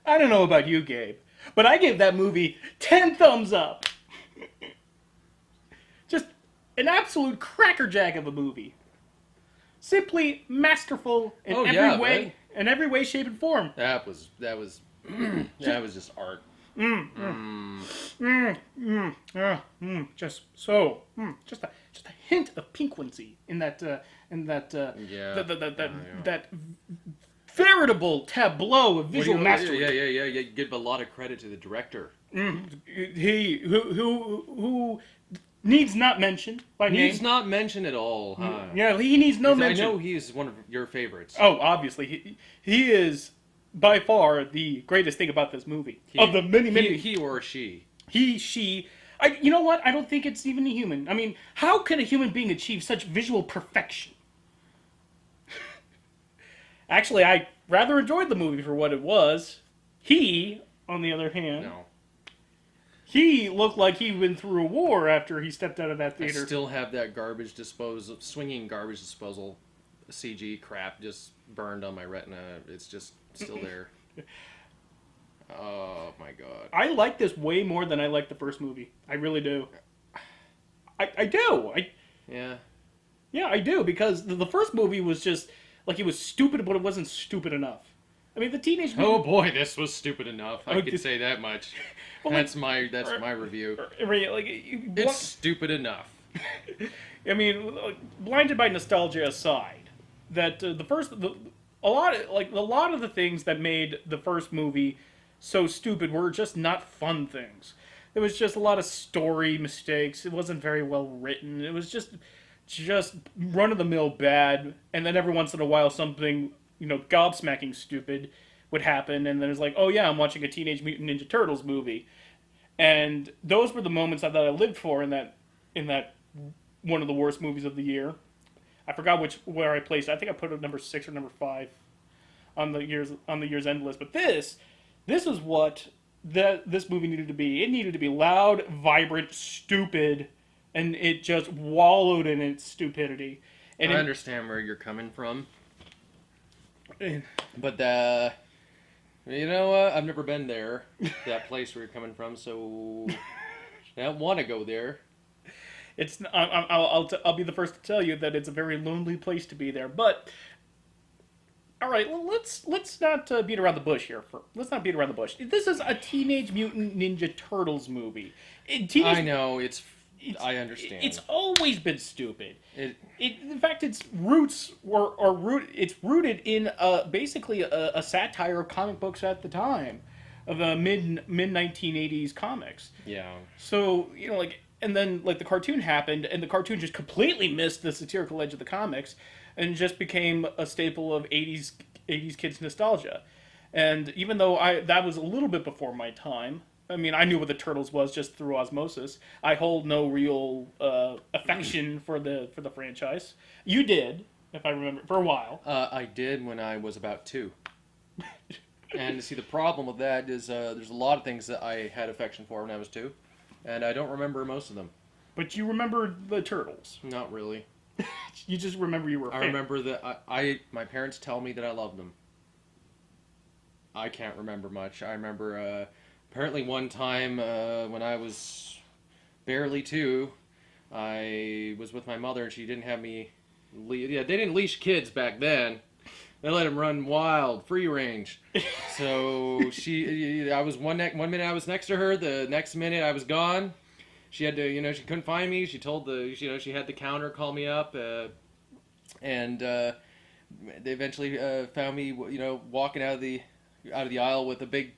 I don't know about you, Gabe, but I gave that movie 10 thumbs up. Just an absolute crackerjack of a movie. Simply masterful in every way, man. in every way, shape, and form. That was that was just art. Just so, just a hint of piquancy in that Yeah. that veritable tableau of visual mastery. Yeah. You give a lot of credit to the director. He who needs not mentioned by name. He's not mentioned at all, huh? Yeah, he needs no mention. I know he's one of your favorites. Oh, obviously, he is by far the greatest thing about this movie. Of the many. He or she. She. You know what? I don't think it's even a human. I mean, how can a human being achieve such visual perfection? Actually, I rather enjoyed the movie for what it was. He, on the other hand, No. he looked like he'd been through a war after he stepped out of that I theater. still have that swinging garbage disposal CG crap just burned on my retina. It's just still there. Oh my god. I like this way more than I like the first movie. I really do. I do. Yeah. Yeah, I do, because the first movie was just like, it was stupid, but it wasn't stupid enough. I mean, the Teenage Oh Mutant... boy, this was stupid enough. I Okay. could say that much. Well, that's my review. It's stupid enough. I mean, blinded by nostalgia aside, that a lot of the things that made the first movie so stupid were just not fun things. There was just a lot of story mistakes. It wasn't very well written. It was just run of the mill bad. And then every once in a while, something gobsmacking stupid would happen, and then it's like, oh yeah, I'm watching a Teenage Mutant Ninja Turtles movie. And those were the moments that I lived for in that one of the worst movies of the year. I forgot where I placed it. I think I put it number 6 or number 5 on the year's end list. But this is what this movie needed to be. It needed to be loud, vibrant, stupid, and it just wallowed in its stupidity. And I understand where you're coming from, but you know what? I've never been there, that place where you're coming from, so I don't want to go there. It's I'll be the first to tell you that it's a very lonely place to be there. But all right, well, let's not beat around the bush here. Let's not beat around the bush. This is a Teenage Mutant Ninja Turtles movie. I know I understand. It's always been stupid. In fact, its roots it's rooted in basically a satire of comic books at the time, of the mid 1980s comics. Yeah. So and then the cartoon happened, and the cartoon just completely missed the satirical edge of the comics, and just became a staple of 80s kids nostalgia. And even though that was a little bit before my time. I mean, I knew what the Turtles was just through osmosis. I hold no real affection for the franchise. You did, if I remember, for a while. I did when I was about 2. And see, the problem with that is there's a lot of things that I had affection for when I was 2, and I don't remember most of them. But you remember the Turtles. Not really. You just remember you were a fan. I remember that my parents tell me that I loved them. I can't remember much. I remember... apparently one time when I was barely 2, I was with my mother and she didn't have me... they didn't leash kids back then. They let them run wild, free range. So I was one minute I was next to her, the next minute I was gone. She had to, she couldn't find me. She told she had the counter call me up, and they eventually found me, walking out of the aisle with a big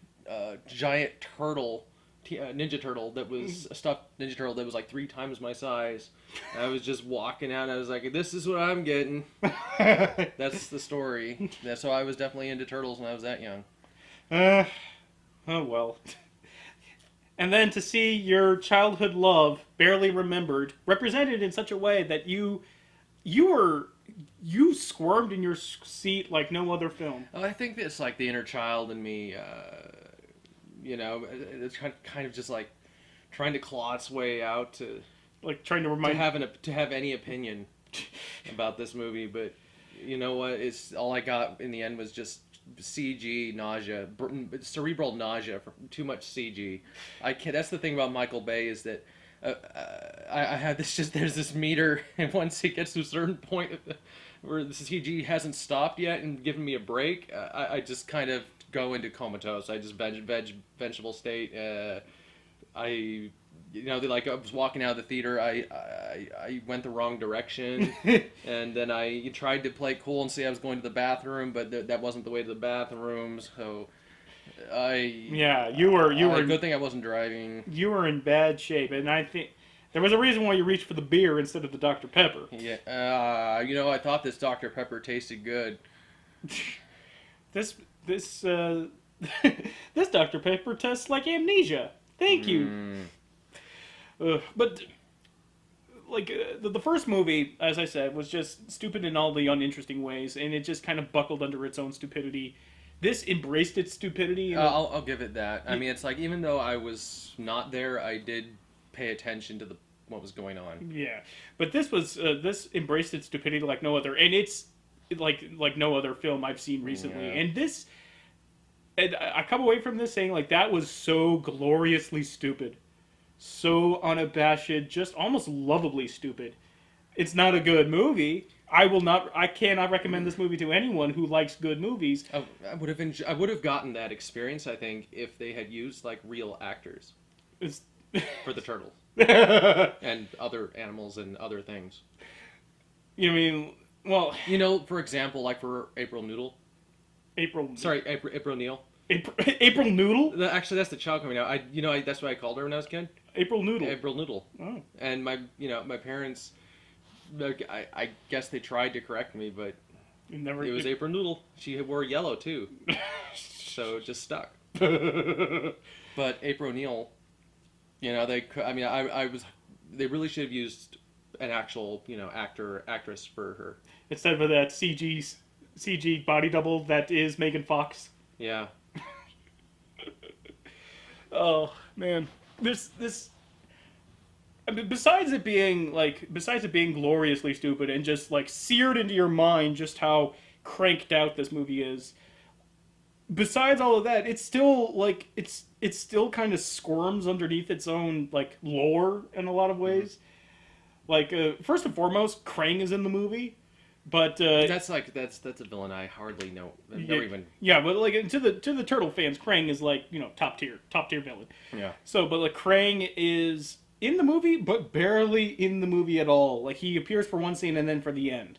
giant turtle, ninja turtle that was a stuffed ninja turtle that was like 3 times my size. I was just walking out and I was like, this is what I'm getting. That's the story. So I was definitely into turtles when I was that young. Oh well. And then to see your childhood love, barely remembered, represented in such a way that you squirmed in your seat like no other film. I think it's like the inner child in me. It's kind of just like trying to claw its way out to trying to remind to have any opinion about this movie. But you know what? It's all I got in the end was just CG nausea, cerebral nausea from too much CG. I can't. That's the thing about Michael Bay is that I have this just there's this meter, and once it gets to a certain point where the CG hasn't stopped yet and given me a break, I just kind of go into comatose. I just vegetable state. I was walking out of the theater. I went the wrong direction, and then I tried to play cool and say I was going to the bathroom, but that wasn't the way to the bathroom. So you were good thing I wasn't driving. You were in bad shape, and I think there was a reason why you reached for the beer instead of the Dr. Pepper. Yeah, I thought this Dr. Pepper tasted good. This this Dr. Pepper tastes like amnesia. Thank you. But like the first movie, as I said, was just stupid in all the uninteresting ways, and it just kind of buckled under its own stupidity. This embraced its stupidity. I'll give it that. I mean, it's like even though I was not there, I did pay attention to what was going on. Yeah, but this embraced its stupidity like no other, and it's like no other film I've seen recently. Yeah. And I come away from this saying like that was so gloriously stupid. So unabashed, just almost lovably stupid. It's not a good movie. I cannot recommend this movie to anyone who likes good movies. I would have gotten that experience, I think, if they had used like real actors for the turtles and other animals and other things. You mean, well, for example, like for April Noodle. April Neal. April Noodle? Actually, that's the child coming out. That's what I called her when I was a kid. April Noodle. April Noodle. Oh. And my parents, I guess they tried to correct me, but it was April Noodle. She wore yellow too, so it just stuck. But April Neal, they really should have used an actual, actress for her instead of that CG body double that is Megan Fox. Yeah. Oh man, this. I mean, besides it being gloriously stupid and just like seared into your mind just how cranked out this movie is. Besides all of that, it's still like it's still kind of squirms underneath its own like lore in a lot of ways. Mm-hmm. Like first and foremost, Krang is in the movie. But that's a villain I hardly know. Yeah, but like to the turtle fans, Krang is like top tier villain. Yeah. So, but like Krang is in the movie, but barely in the movie at all. Like he appears for one scene and then for the end.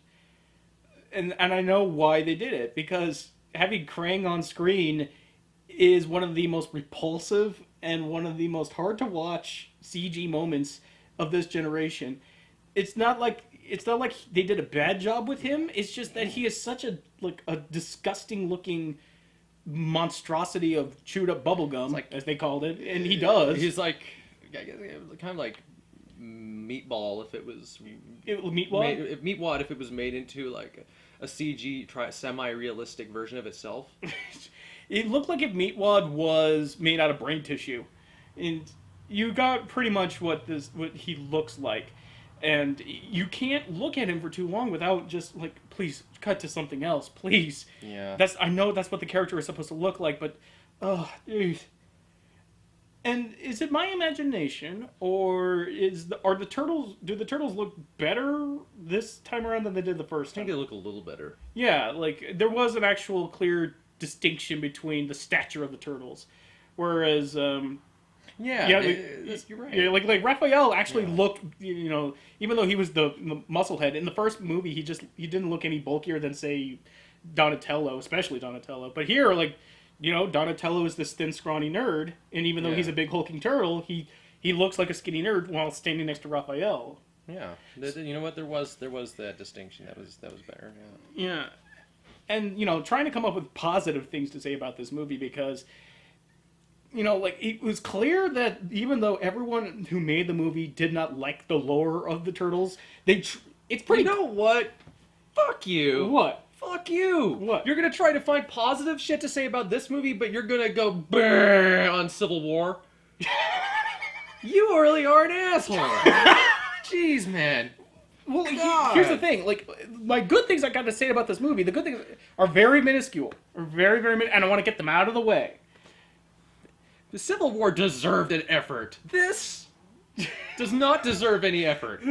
And I know why they did it, because having Krang on screen is one of the most repulsive and one of the most hard to watch CG moments of this generation. It's not like they did a bad job with him. It's just that he is such a disgusting looking monstrosity of chewed up bubblegum, as they called it, and he does. He's like kind of like Meatball if it was Meatwad? Meatwad if it was made into like a CG semi-realistic version of itself. It looked like if Meatwad was made out of brain tissue, and you got pretty much what he looks like. And you can't look at him for too long without just like, please cut to something else, please. Yeah. I know that's what the character is supposed to look like, but dude. And is it my imagination, or do the turtles look better this time around than they did the first time? I think they look a little better. Yeah, like there was an actual clear distinction between the stature of the turtles, whereas you're right. Yeah, like Raphael actually looked, even though he was the musclehead in the first movie, he didn't look any bulkier than say Donatello, especially Donatello. But here, Donatello is this thin, scrawny nerd, and even though he's a big hulking turtle, he looks like a skinny nerd while standing next to Raphael. Yeah, you know what? There was that distinction. That was better. Yeah, and trying to come up with positive things to say about this movie, because it was clear that even though everyone who made the movie did not like the lore of the turtles, it's pretty. You know what? Fuck you. What? Fuck you. What? You're gonna try to find positive shit to say about this movie, but you're gonna go brrr on Civil War. You really are an asshole. Jeez, man. Well, God. here's the thing. Like, my good things I got to say about this movie, the good things are very minuscule, are very, very and I want to get them out of the way. The Civil War deserved an effort. This does not deserve any effort.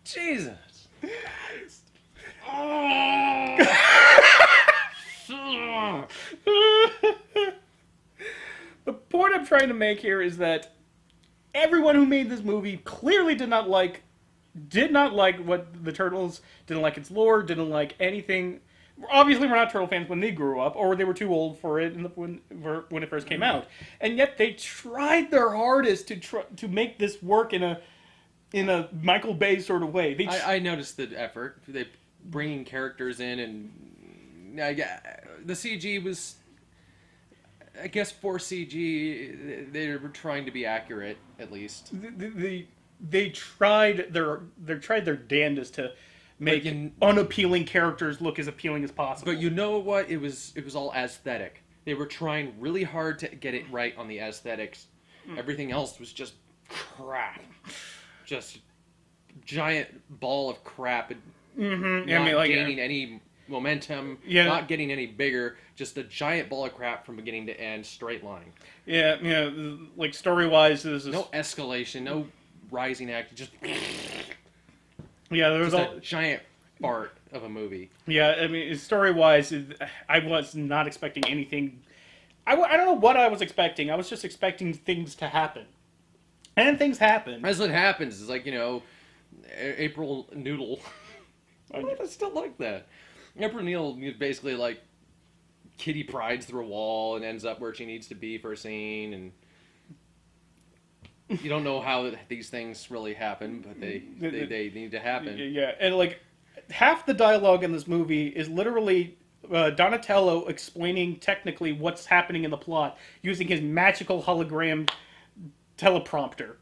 Jesus. The point I'm trying to make here is that everyone who made this movie clearly did not like what the Turtles, didn't like its lore, didn't like anything. Obviously, we're not Turtle fans when they grew up, or they were too old for it when it first came out. And yet they tried their hardest to make this work in a Michael Bay sort of way. I noticed the effort. They bringing characters in, and the CG was, I guess, for CG, they were trying to be accurate at least. They tried their damnedest to make unappealing characters look as appealing as possible. But you know what? It was all aesthetic. They were trying really hard to get it right on the aesthetics. Everything else was just crap. Just giant ball of crap. Not gaining any momentum. Yeah. Not getting any bigger. Just a giant ball of crap from beginning to end, straight line. Yeah, like story-wise, no escalation, no rising act. Just there was a giant fart of a movie. Yeah, I mean, story-wise, I was not expecting anything. I don't know what I was expecting. I was just expecting things to happen. And things happen. As it happens, it's like, April Noodle. I still like that. April Noodle is basically like Kitty prides through a wall and ends up where she needs to be for a scene, and you don't know how these things really happen, but they need to happen. Yeah, and like half the dialogue in this movie is literally Donatello explaining technically what's happening in the plot using his magical hologram teleprompter.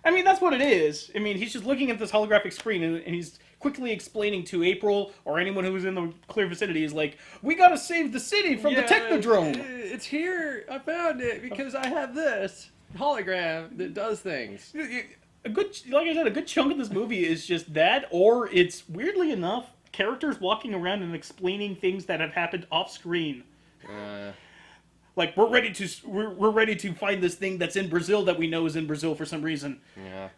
I mean, that's what it is. I mean, he's just looking at this holographic screen and he's quickly explaining to April or anyone who was in the clear vicinity, is like, we gotta save the city from the Technodrome. It's here. I found it because I have this hologram that does things. Like I said, a good chunk of this movie is just that, or it's, weirdly enough, characters walking around and explaining things that have happened off screen. Like, we're ready to find this thing that's in Brazil that we know is in Brazil for some reason. Yeah.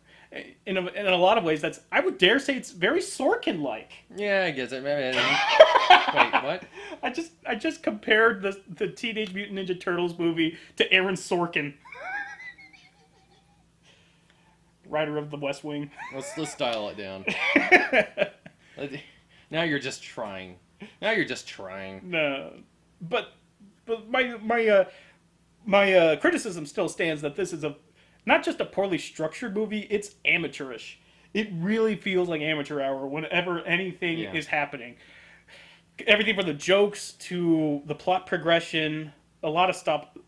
In a lot of ways, I would dare say it's very Sorkin-like. Yeah, I guess it. Wait, what? I just compared the Teenage Mutant Ninja Turtles movie to Aaron Sorkin, writer of The West Wing. Let's dial it down. Now you're just trying. No, but my criticism still stands that this is not just a poorly structured movie, it's amateurish. It really feels like amateur hour whenever anything is happening. Everything from the jokes to the plot progression, a lot of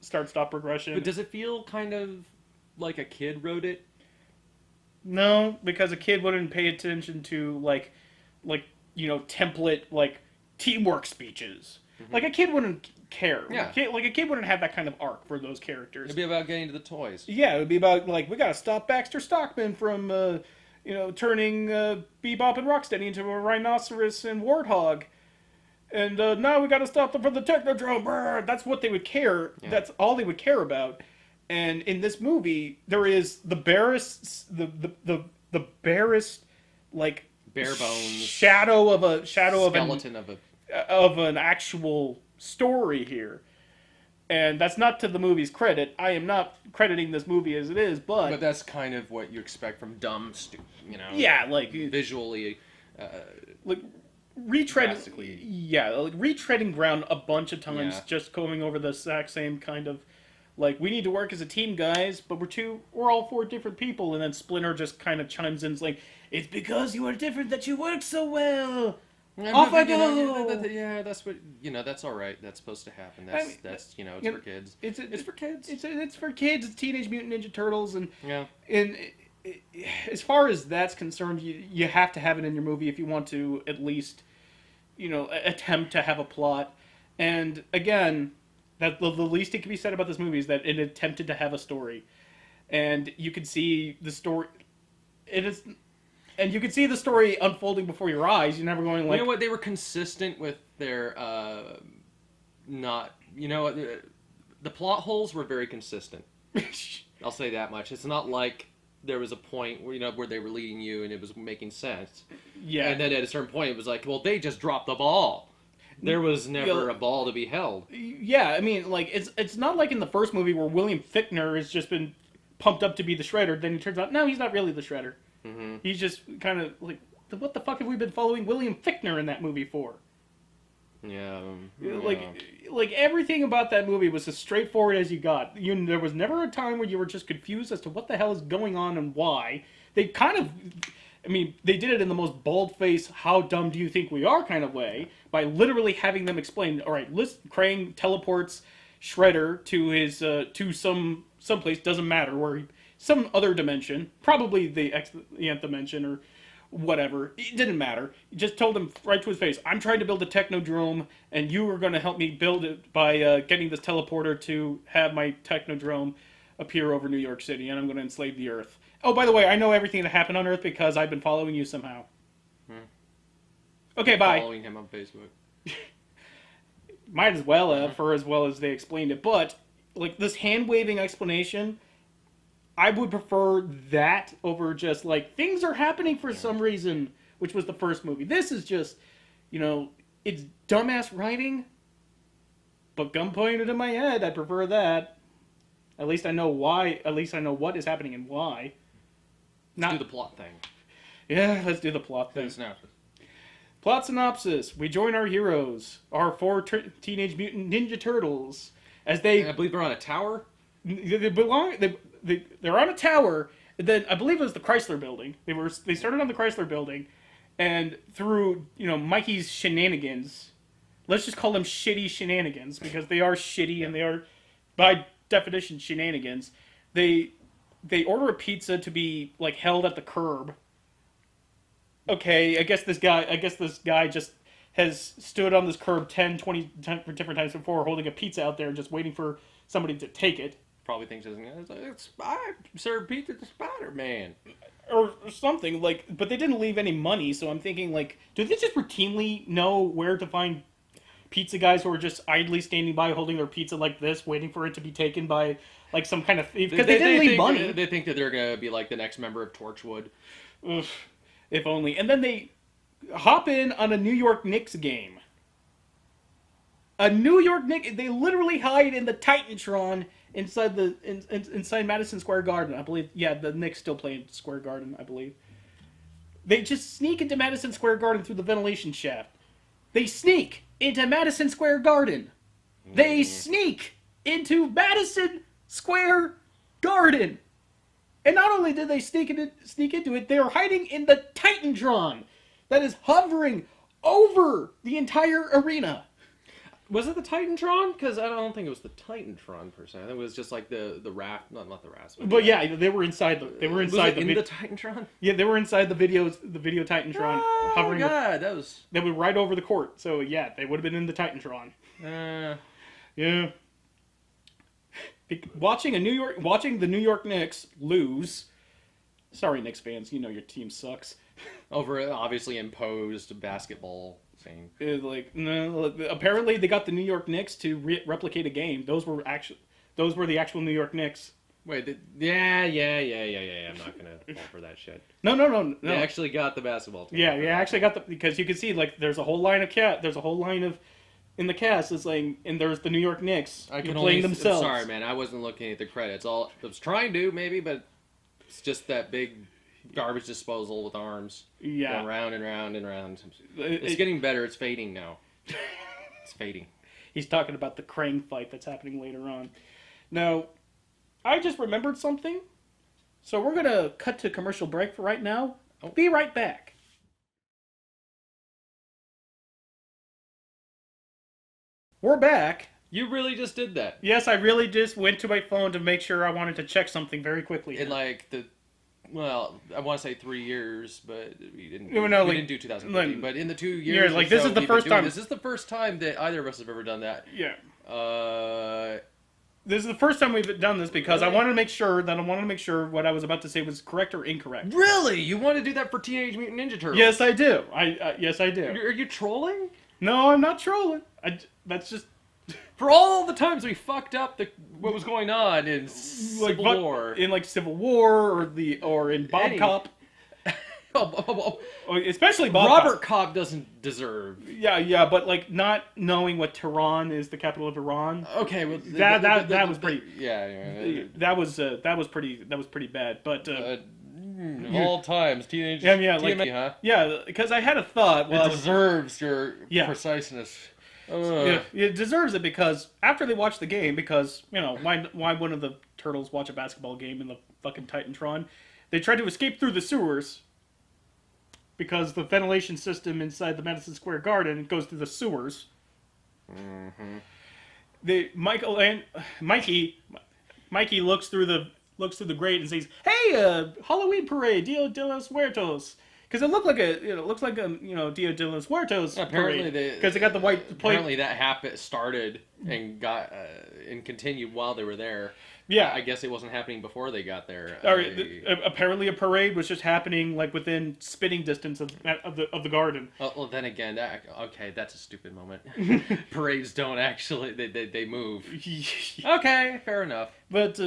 start-stop progression. But does it feel kind of like a kid wrote it? No, because a kid wouldn't pay attention to template teamwork speeches. Mm-hmm. Like a kid wouldn't care. Yeah. A kid wouldn't have that kind of arc for those characters. It'd be about getting to the toys. Yeah, it would be about, we gotta stop Baxter Stockman from, turning Bebop and Rocksteady into a rhinoceros and warthog. And now we gotta stop them from the Technodrome. Brr! That's what they would care. Yeah. That's all they would care about. And in this movie, there is the barest, bare bones skeleton of an actual story here. And that's not to the movie's credit. I am not crediting this movie as it is, but that's kind of what you expect from dumb, Yeah, visually, retreading ground a bunch of times, just going over the exact same kind of, we need to work as a team, guys, but we're all four different people, and then Splinter just kind of chimes in, and is like, it's because you are different that you work so well. Off I go. Yeah, that's what that's all right. That's supposed to happen. It's for kids. It's for kids. It's for kids. It's Teenage Mutant Ninja Turtles, and as far as that's concerned, you have to have it in your movie if you want to at least attempt to have a plot. And again, that the least it can be said about this movie is that it attempted to have a story, and you could see the story. it is, and you can see the story unfolding before your eyes. You're never going like, You know what? They were consistent with their not. You know what? The plot holes were very consistent. I'll say that much. It's not like there was a point where where they were leading you and it was making sense. yeah, And then at a certain point, it was like, well, they just dropped the ball. There was never a ball to be held. yeah. I mean, like it's not like in the first movie where William Fichtner has just been pumped up to be the Shredder. Then it turns out no, he's not really the Shredder. Mm-hmm. He's just kind of like, what the fuck have we been following William Fichtner in that movie for? Yeah. Like everything about that movie was as straightforward as you got. There was never a time where you were just confused as to what the hell is going on and why. They kind of, I mean, they did it in the most bald-faced, how dumb do you think we are kind of way, by literally having them explain, all right, Krang teleports Shredder to his, to someplace, doesn't matter, some other dimension, probably the nth dimension or whatever. It didn't matter. He just told him right to his face, I'm trying to build a technodrome, and you are going to help me build it by getting this teleporter to have my technodrome appear over New York City, and I'm going to enslave the Earth. Oh, by the way, I know everything that happened on Earth because I've been following you somehow. Okay, bye. Following him on Facebook. Might as well have, for as well as they explained it. But, like, this hand-waving explanation, I would prefer that over just, like, things are happening for some reason, which was the first movie. This is just, it's dumbass writing, but gun pointed in my head. I prefer that. At least I know why. At least I know what is happening and why. Let's do the plot thing. Yeah, let's do the plot thing. Synopsis. Plot synopsis. We join our heroes, our four Teenage Mutant Ninja Turtles, as they... I believe they're on a tower? They belong... They're on a tower. Then I believe it was the Chrysler Building. They started on the Chrysler Building, and through Mikey's shenanigans, let's just call them shitty shenanigans because they are shitty and they are by definition shenanigans. They order a pizza to be like held at the curb. Okay, I guess this guy just has stood on this curb 10, 20 different times before, holding a pizza out there and just waiting for somebody to take it. Probably thinks I serve pizza to Spider-Man. Or something, but they didn't leave any money, so I'm thinking, do they just routinely know where to find pizza guys who are just idly standing by holding their pizza like this, waiting for it to be taken by, some kind of thief? Because they didn't leave money. They think that they're going to be, the next member of Torchwood. Oof, if only. And then they hop in on a New York Knicks game. A New York Knicks... They literally hide in the Titantron inside inside Madison Square Garden, I believe. Yeah, the Knicks still play in Square Garden, I believe. They just sneak into Madison Square Garden through the ventilation shaft. They sneak into Madison Square Garden. They sneak into Madison Square Garden. And not only did they sneak into it, they are hiding in the Titantron that is hovering over the entire arena. Was it the Titantron? Because I don't think it was the Titantron per se. I think it was just the raft, not the raft. But yeah, they were inside. They were inside the Titantron. Yeah, they were inside the video Titantron, hovering. God, they were right over the court. So yeah, they would have been in the Titantron. Yeah. Watching the New York Knicks lose. Sorry, Knicks fans, your team sucks. Over obviously imposed basketball thing. No, apparently they got the New York Knicks to replicate a game. Those were the actual New York Knicks. Wait, yeah. I'm not gonna fall for that shit. No. They actually got the basketball team. Yeah, actually got because you can see there's a whole line of in the cast is and there's the New York Knicks playing themselves. Sorry, man, I wasn't looking at the credits. I was trying to maybe, but it's just that big garbage disposal with arms. Yeah. Going round and round and round. It's getting better. It's fading now. It's fading. He's talking about the Krang fight that's happening later on. Now, I just remembered something. So we're going to cut to commercial break for right now. I'll be right back. We're back. You really just did that. Yes, I really just went to my phone to make sure I wanted to check something very quickly. In I want to say 3 years, but we didn't. We didn't do 2015. But in the 2 years, this is the first time. This is the first time that either of us have ever done that. Yeah. This is the first time we've done this because I wanted to make sure what I was about to say was correct or incorrect. Really? You want to do that for Teenage Mutant Ninja Turtles? Yes, I do. Yes, I do. Are you trolling? No, I'm not trolling. That's just For all the times we fucked up what was going on in Civil War. In like Civil War or in Bob Cop. Especially Bob Robert Cobb doesn't deserve. Yeah, but like not knowing what Tehran is, the capital of Iran. Okay, well that was pretty. Yeah. That was pretty bad. But all times, teenage. Yeah, like TMNT, huh? Yeah, because I had a thought. Well, it deserves your preciseness. Yeah, it deserves it because after they watch the game, because why wouldn't the turtles watch a basketball game in the fucking Titantron? They tried to escape through the sewers. Because the ventilation system inside the Madison Square Garden goes through the sewers. Mm-hmm. Mikey looks through the grate and says, "Hey, Halloween parade, Dia de los Muertos." Because it looks like a Dia de los Muertos parade. Because they got the white plate. Apparently that started and got and continued while they were there. Yeah, I guess it wasn't happening before they got there. Apparently, a parade was just happening like within spitting distance of the garden. Well, then again, that's a stupid moment. Parades don't actually they move. Okay, fair enough. But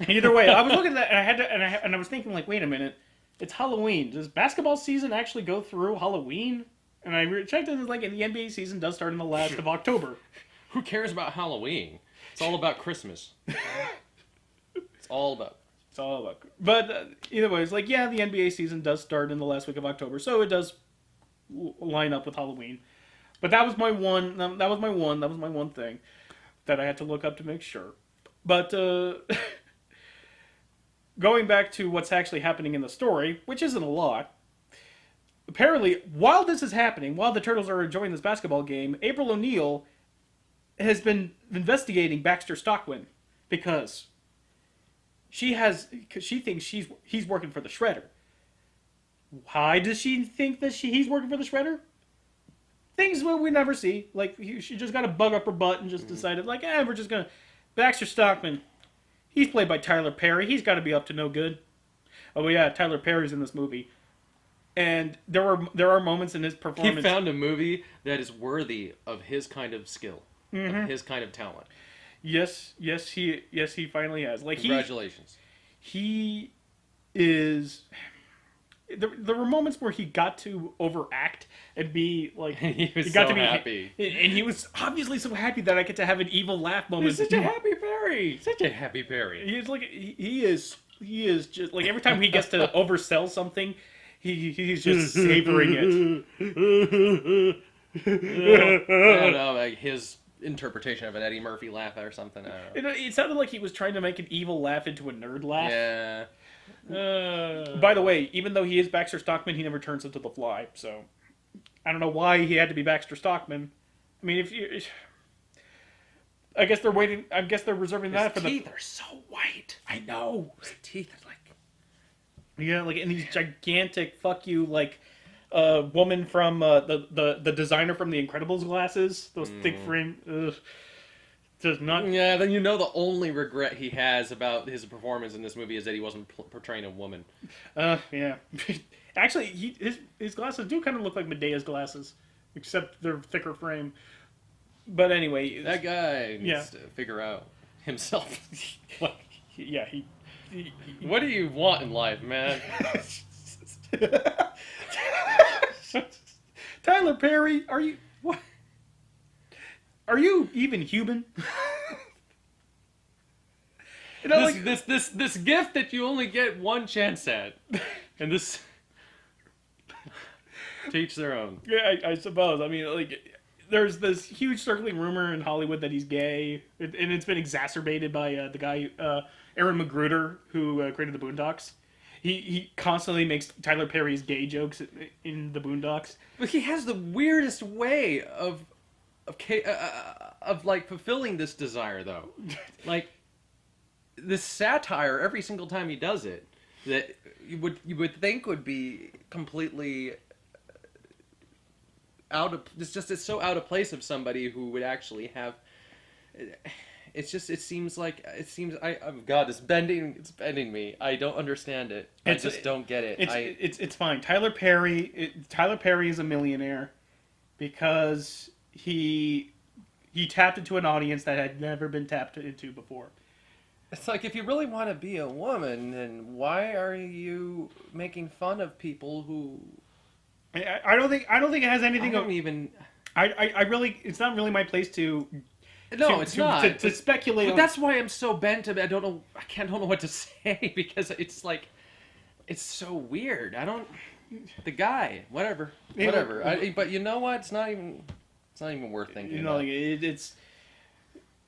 either way, I was looking at that and I was thinking like, wait a minute, it's Halloween. Does basketball season actually go through Halloween? And I checked it, and like, and the NBA season does start in the last of October. Who cares about Halloween? It's all about Christmas. It's all about. But either way, it's like, yeah, the NBA season does start in the last week of October, so it does line up with Halloween. But that was my one. That was my one thing that I had to look up to make sure. But going back to what's actually happening in the story, which isn't a lot. Apparently, while this is happening, while the Turtles are enjoying this basketball game, April O'Neil has been investigating Baxter Stockman because she thinks he's working for the Shredder. Why does she think that he's working for the Shredder? Things we never see. Like, she just got a bug up her butt and just decided, like, we're just gonna... Baxter Stockman, he's played by Tyler Perry. He's got to be up to no good. Oh yeah, Tyler Perry's in this movie. And there are moments in his performance. He found a movie that is worthy of his kind of skill. Of his kind of talent. Yes, he finally has. Like, congratulations. He is. There were moments where he got to overact and be like. He was so happy, and he was obviously so happy that I get to have an evil laugh moment. He's such a happy Perry. Such a happy Perry. He's like he is just like every time he gets to oversell something, he's just savoring it. I don't know, like his interpretation of an Eddie Murphy laugh or something. I don't know. It sounded like he was trying to make an evil laugh into a nerd laugh. Yeah. By the way, even though he is Baxter Stockman, he never turns into the Fly. So I don't know why he had to be Baxter Stockman. I mean, I guess they're waiting. I guess they're reserving that for the. His teeth are so white. I know. His teeth are like. Yeah, like in these gigantic fuck you like. Woman from the designer from The Incredibles glasses, those thick frame, does not. Yeah, then you know the only regret he has about his performance in this movie is that he wasn't portraying a woman. Yeah. Actually, his glasses do kind of look like Medea's glasses, except they're thicker frame. But anyway, that guy needs to figure out himself. Yeah, What do you want in life, man? Tyler Perry, are you what? Are you even human? This gift that you only get one chance at, and this to each their own. Yeah, I suppose. I mean, like, there's this huge circling rumor in Hollywood that he's gay, and it's been exacerbated by the guy Aaron Magruder who created the Boondocks. He constantly makes Tyler Perry's gay jokes in the Boondocks. But he has the weirdest way of like fulfilling this desire, though. Like this satire every single time he does it, that you would think would be completely it's so out of place of somebody who would actually have. Oh God, it's bending me. I don't understand it. I just don't get it. It's fine. Tyler Perry is a millionaire because he tapped into an audience that had never been tapped into before. It's like, if you really want to be a woman, then why are you making fun of people who I don't think it has anything. I don't even. I really, it's not really my place to. No, it's not. To speculate. But that's why I'm so bent. I don't know. I don't know what to say because it's like, it's so weird. I don't. The guy, whatever. But you know what? It's not even worth thinking. You know, about.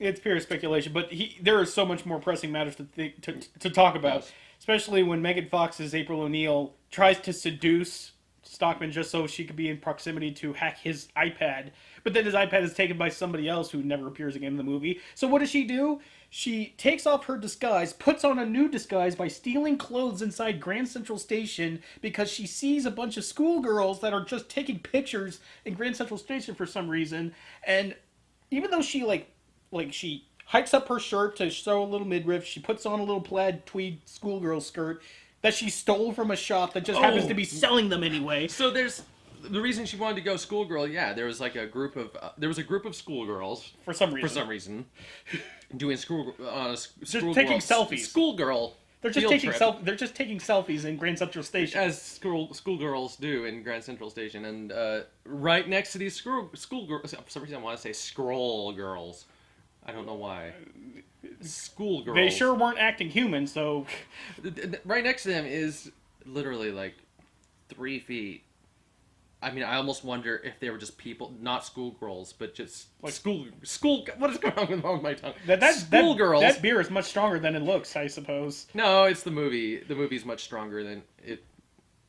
It's pure speculation. But there are so much more pressing matters to talk about, Yes. especially when Megan Fox's April O'Neil tries to seduce Stockman just so she could be in proximity to hack his iPad. But then his iPad is taken by somebody else who never appears again in the movie. So what does she do? She takes off her disguise, puts on a new disguise by stealing clothes inside Grand Central Station because she sees a bunch of schoolgirls that are just taking pictures in Grand Central Station for some reason. And even though she she hikes up her shirt to show a little midriff, she puts on a little plaid tweed schoolgirl skirt that she stole from a shop that just happens to be selling them anyway. So there's the reason she wanted to go schoolgirl. Yeah, there was like a group of schoolgirls For some reason. Doing Just taking selfies. Schoolgirl. They're just field taking trip, they're just taking selfies in Grand Central Station. as schoolgirls do in Grand Central Station, and right next to these schoolgirls. For some reason, I want to say scroll girls. I don't know why. Schoolgirls. They sure weren't acting human, so Right next to them is literally like 3 feet. I mean, I almost wonder if they were just people, not schoolgirls, but just like school. What is going on with my tongue? Schoolgirls. That beer is much stronger than it looks, I suppose. No, it's the movie. The movie's much stronger than it.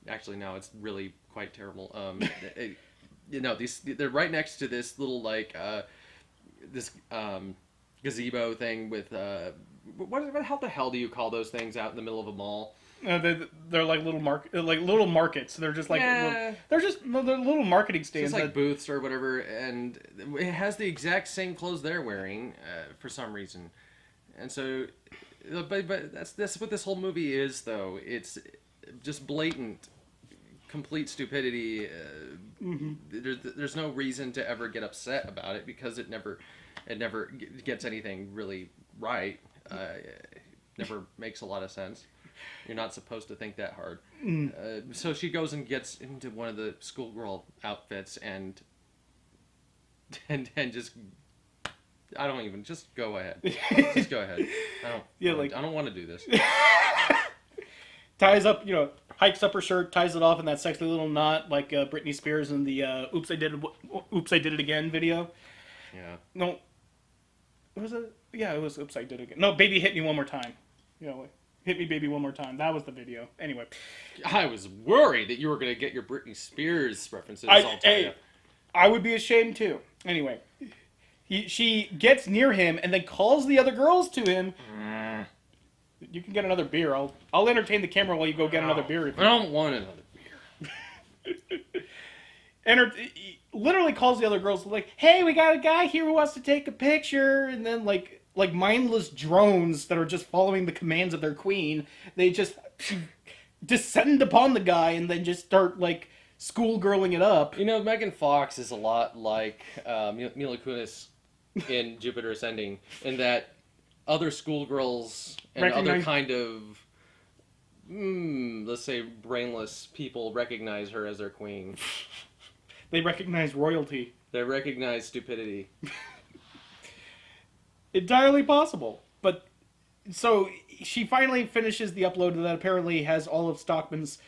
Actually, no, it's really quite terrible. They're right next to this little this gazebo thing with how the hell do you call those things out in the middle of a mall? They're like little markets. They're just like they're little marketing stands. It's like booths or whatever, and it has the exact same clothes they're wearing for some reason, and so, but that's what this whole movie is, though. It's just blatant, complete stupidity. There's no reason to ever get upset about it because it never gets anything really right. Never makes a lot of sense. You're not supposed to think that hard. So she goes and gets into one of the schoolgirl outfits and just just go ahead. Just go ahead. I don't want to do this. Ties up, hikes up her shirt, ties it off in that sexy little knot like Britney Spears in the "Oops, I Did It Again" video. Yeah. No. Was it? Yeah, it was "Oops, I Did It Again." No, "Baby Hit Me One More Time." Hit Me Baby One More Time. That was the video. Anyway. I was worried that you were going to get your Britney Spears references. I would be ashamed too. Anyway. She gets near him and then calls the other girls to him. You can get another beer. I'll entertain the camera while you go get another beer. I don't want another beer. Literally calls the other girls like, "Hey, we got a guy here who wants to take a picture," and then like mindless drones that are just following the commands of their queen, they just descend upon the guy and then just start like schoolgirling it up. Megan Fox is a lot like Mila Kunis in Jupiter Ascending, in that other schoolgirls and other kind of let's say brainless people recognize her as their queen. They recognize royalty. They recognize stupidity. Entirely possible. But so she finally finishes the upload that apparently has all of Stockman's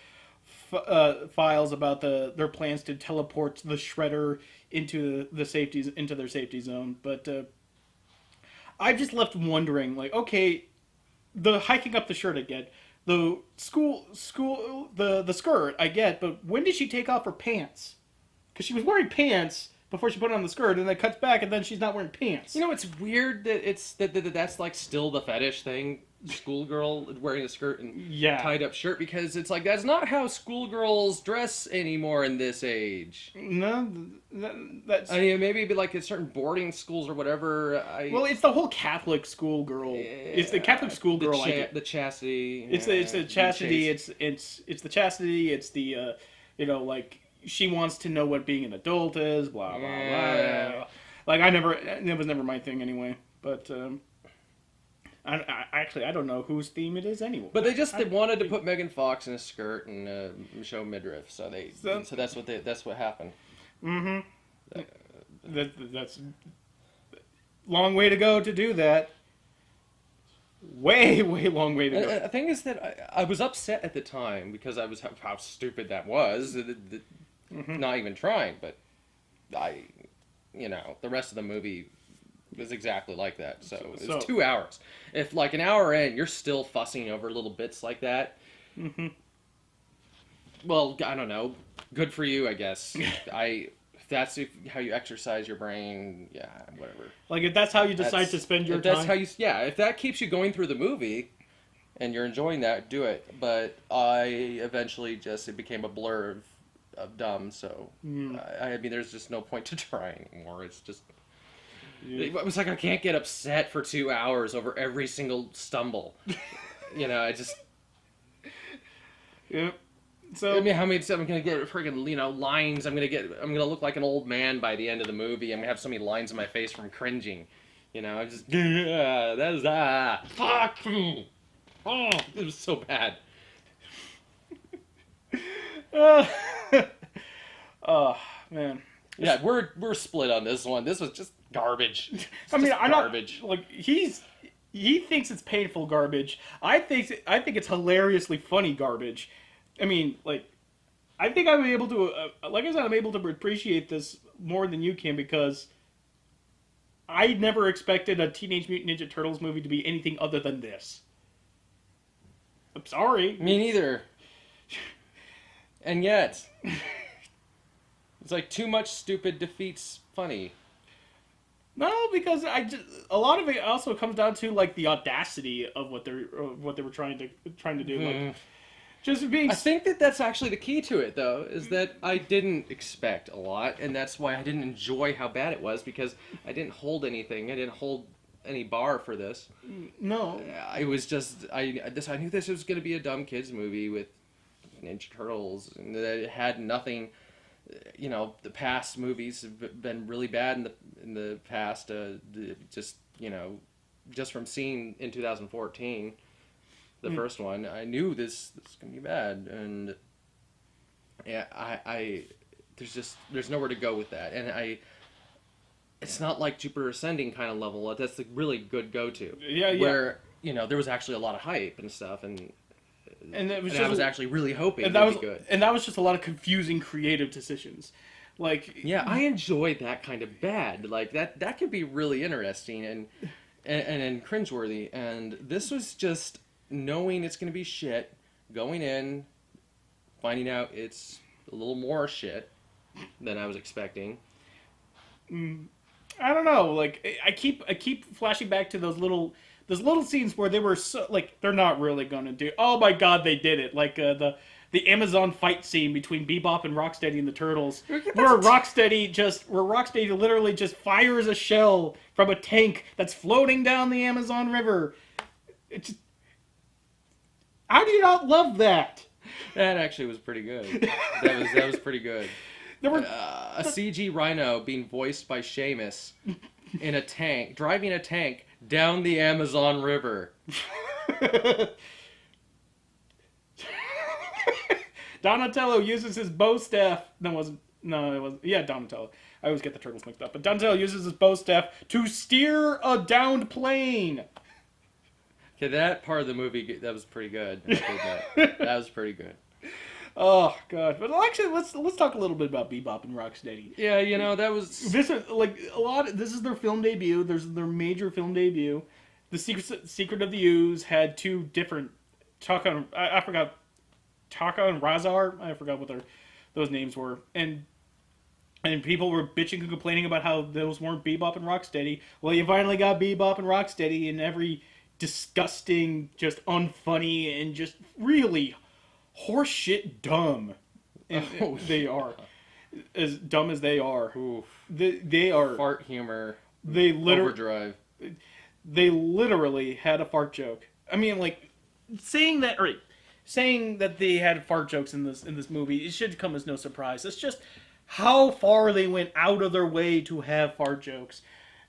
files about their plans to teleport the shredder into their safety zone. But I'm just left wondering, like, okay, the hiking up the shirt I get, the the skirt I get, but when did she take off her pants? Because she was wearing pants before she put on the skirt, and then it cuts back, and then she's not wearing pants. You know, it's weird that that's like still the fetish thing. Schoolgirl wearing a skirt and Yeah. tied up shirt, because it's like that's not how schoolgirls dress anymore in this age. No, that's... I mean, maybe like at certain boarding schools or whatever. Well, it's the whole Catholic schoolgirl. It's the Catholic schoolgirl idea. The chastity. It's the chastity. It's the chastity. It's the like she wants to know what being an adult is. Blah blah blah. Like it was never my thing anyway. But I don't know whose theme it is anyway. But they wanted to put Megan Fox in a skirt and show midriff, so that's what happened. Mm-hmm. That's long way to go to do that. Way long way to go. The thing is that I was upset at the time because I was how stupid that was. Not even trying, but the rest of the movie was exactly like that. So it was 2 hours. If like an hour in, you're still fussing over little bits like that. Mm-hmm. Well, I don't know. Good for you, I guess. If that's how you exercise your brain, yeah, whatever. Like if that's how you decide to spend your time. That's how if that keeps you going through the movie, and you're enjoying that, do it. But I eventually it became a blur of dumb. So I mean, there's just no point to try anymore. It's just. It was like I can't get upset for 2 hours over every single stumble. I just. Yep. So I mean, how many times I'm gonna get friggin' lines? I'm gonna look like an old man by the end of the movie. I'm gonna have so many lines in my face from cringing. I just fuck. Oh, it was so bad. Oh man. Yeah, we're split on this one. This was just garbage. I mean, I'm garbage. Not like he thinks it's painful garbage. I think it's hilariously funny garbage. I mean, like, I think I'm able to, like I said, I'm able to appreciate this more than you can because I never expected a Teenage Mutant Ninja Turtles movie to be anything other than this. I'm sorry. Me neither. And yet, it's like too much stupid defeats funny. No, because a lot of it also comes down to like the audacity of what they were trying to do. Like, just being. I think that's actually the key to it, though, is that I didn't expect a lot, and that's why I didn't enjoy how bad it was, because I didn't hold anything. I didn't hold any bar for this. No. I was just I knew this was going to be a dumb kids movie with Ninja Turtles, and that it had nothing. The past movies have been really bad in the past. Just from seeing in 2014. The first one, I knew this is gonna be bad, and yeah, there's nowhere to go with that, and it's not like Jupiter Ascending kind of level. That's the really good go-to. Yeah. Where there was actually a lot of hype and stuff, and I was actually really hoping it would be good. And that was just a lot of confusing creative decisions. Like I enjoyed that kind of bad. Like that could be really interesting and cringeworthy. And this was just knowing it's going to be shit, going in, finding out it's a little more shit than I was expecting. I don't know. Like I keep flashing back to those little scenes where they were so like they're not really gonna do. Oh my god, they did it! Like the Amazon fight scene between Bebop and Rocksteady and the Turtles, where Rocksteady literally just fires a shell from a tank that's floating down the Amazon River. It's just, how do you not love that? That actually was pretty good. That was pretty good. There were a CG Rhino being voiced by Seamus in a tank, driving a tank down the Amazon River. Donatello uses his bow staff. No, it wasn't. Yeah, Donatello. I always get the turtles mixed up. But Donatello uses his bow staff to steer a downed plane. Okay, that part of the movie, that was pretty good. That was pretty good. Oh god! But actually, let's talk a little bit about Bebop and Rocksteady. Yeah, that was this is like a lot. This is their film debut. There's their major film debut. The Secret of the Ooze had two different I forgot Taka and Razar. I forgot what those names were. And And people were bitching and complaining about how those weren't Bebop and Rocksteady. Well, you finally got Bebop and Rocksteady in every disgusting, just unfunny, and just really horseshit dumb. And Oh, they are. As dumb as they are. Oof. They are. Fart humor. They literally. Overdrive. They literally had a fart joke. I mean, like, saying that. Or, saying that they had fart jokes in this movie, it should come as no surprise. It's just how far they went out of their way to have fart jokes.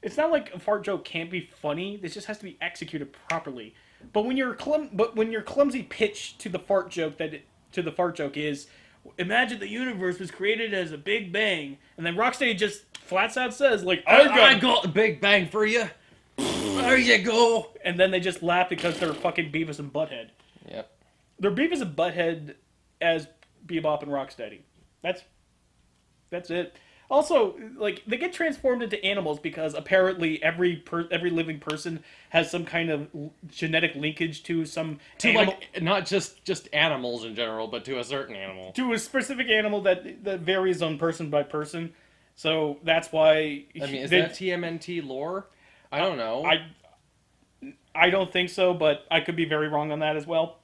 It's not like a fart joke can't be funny. This just has to be executed properly. But when your clumsy pitch to the fart joke is, imagine the universe was created as a Big Bang, and then Rocksteady just flats out says like, I got the Big Bang for you. There you go. And then they just laugh because they're fucking Beavis and Butthead. Yep. They're Beavis and Butthead as Bebop and Rocksteady. That's it. Also, like, they get transformed into animals because apparently every living person has some kind of genetic linkage to some animal, like not just animals in general, but to a certain animal. to a specific animal that varies on person by person. So that's why. I mean, is that TMNT lore? I don't know. I don't think so, but I could be very wrong on that as well.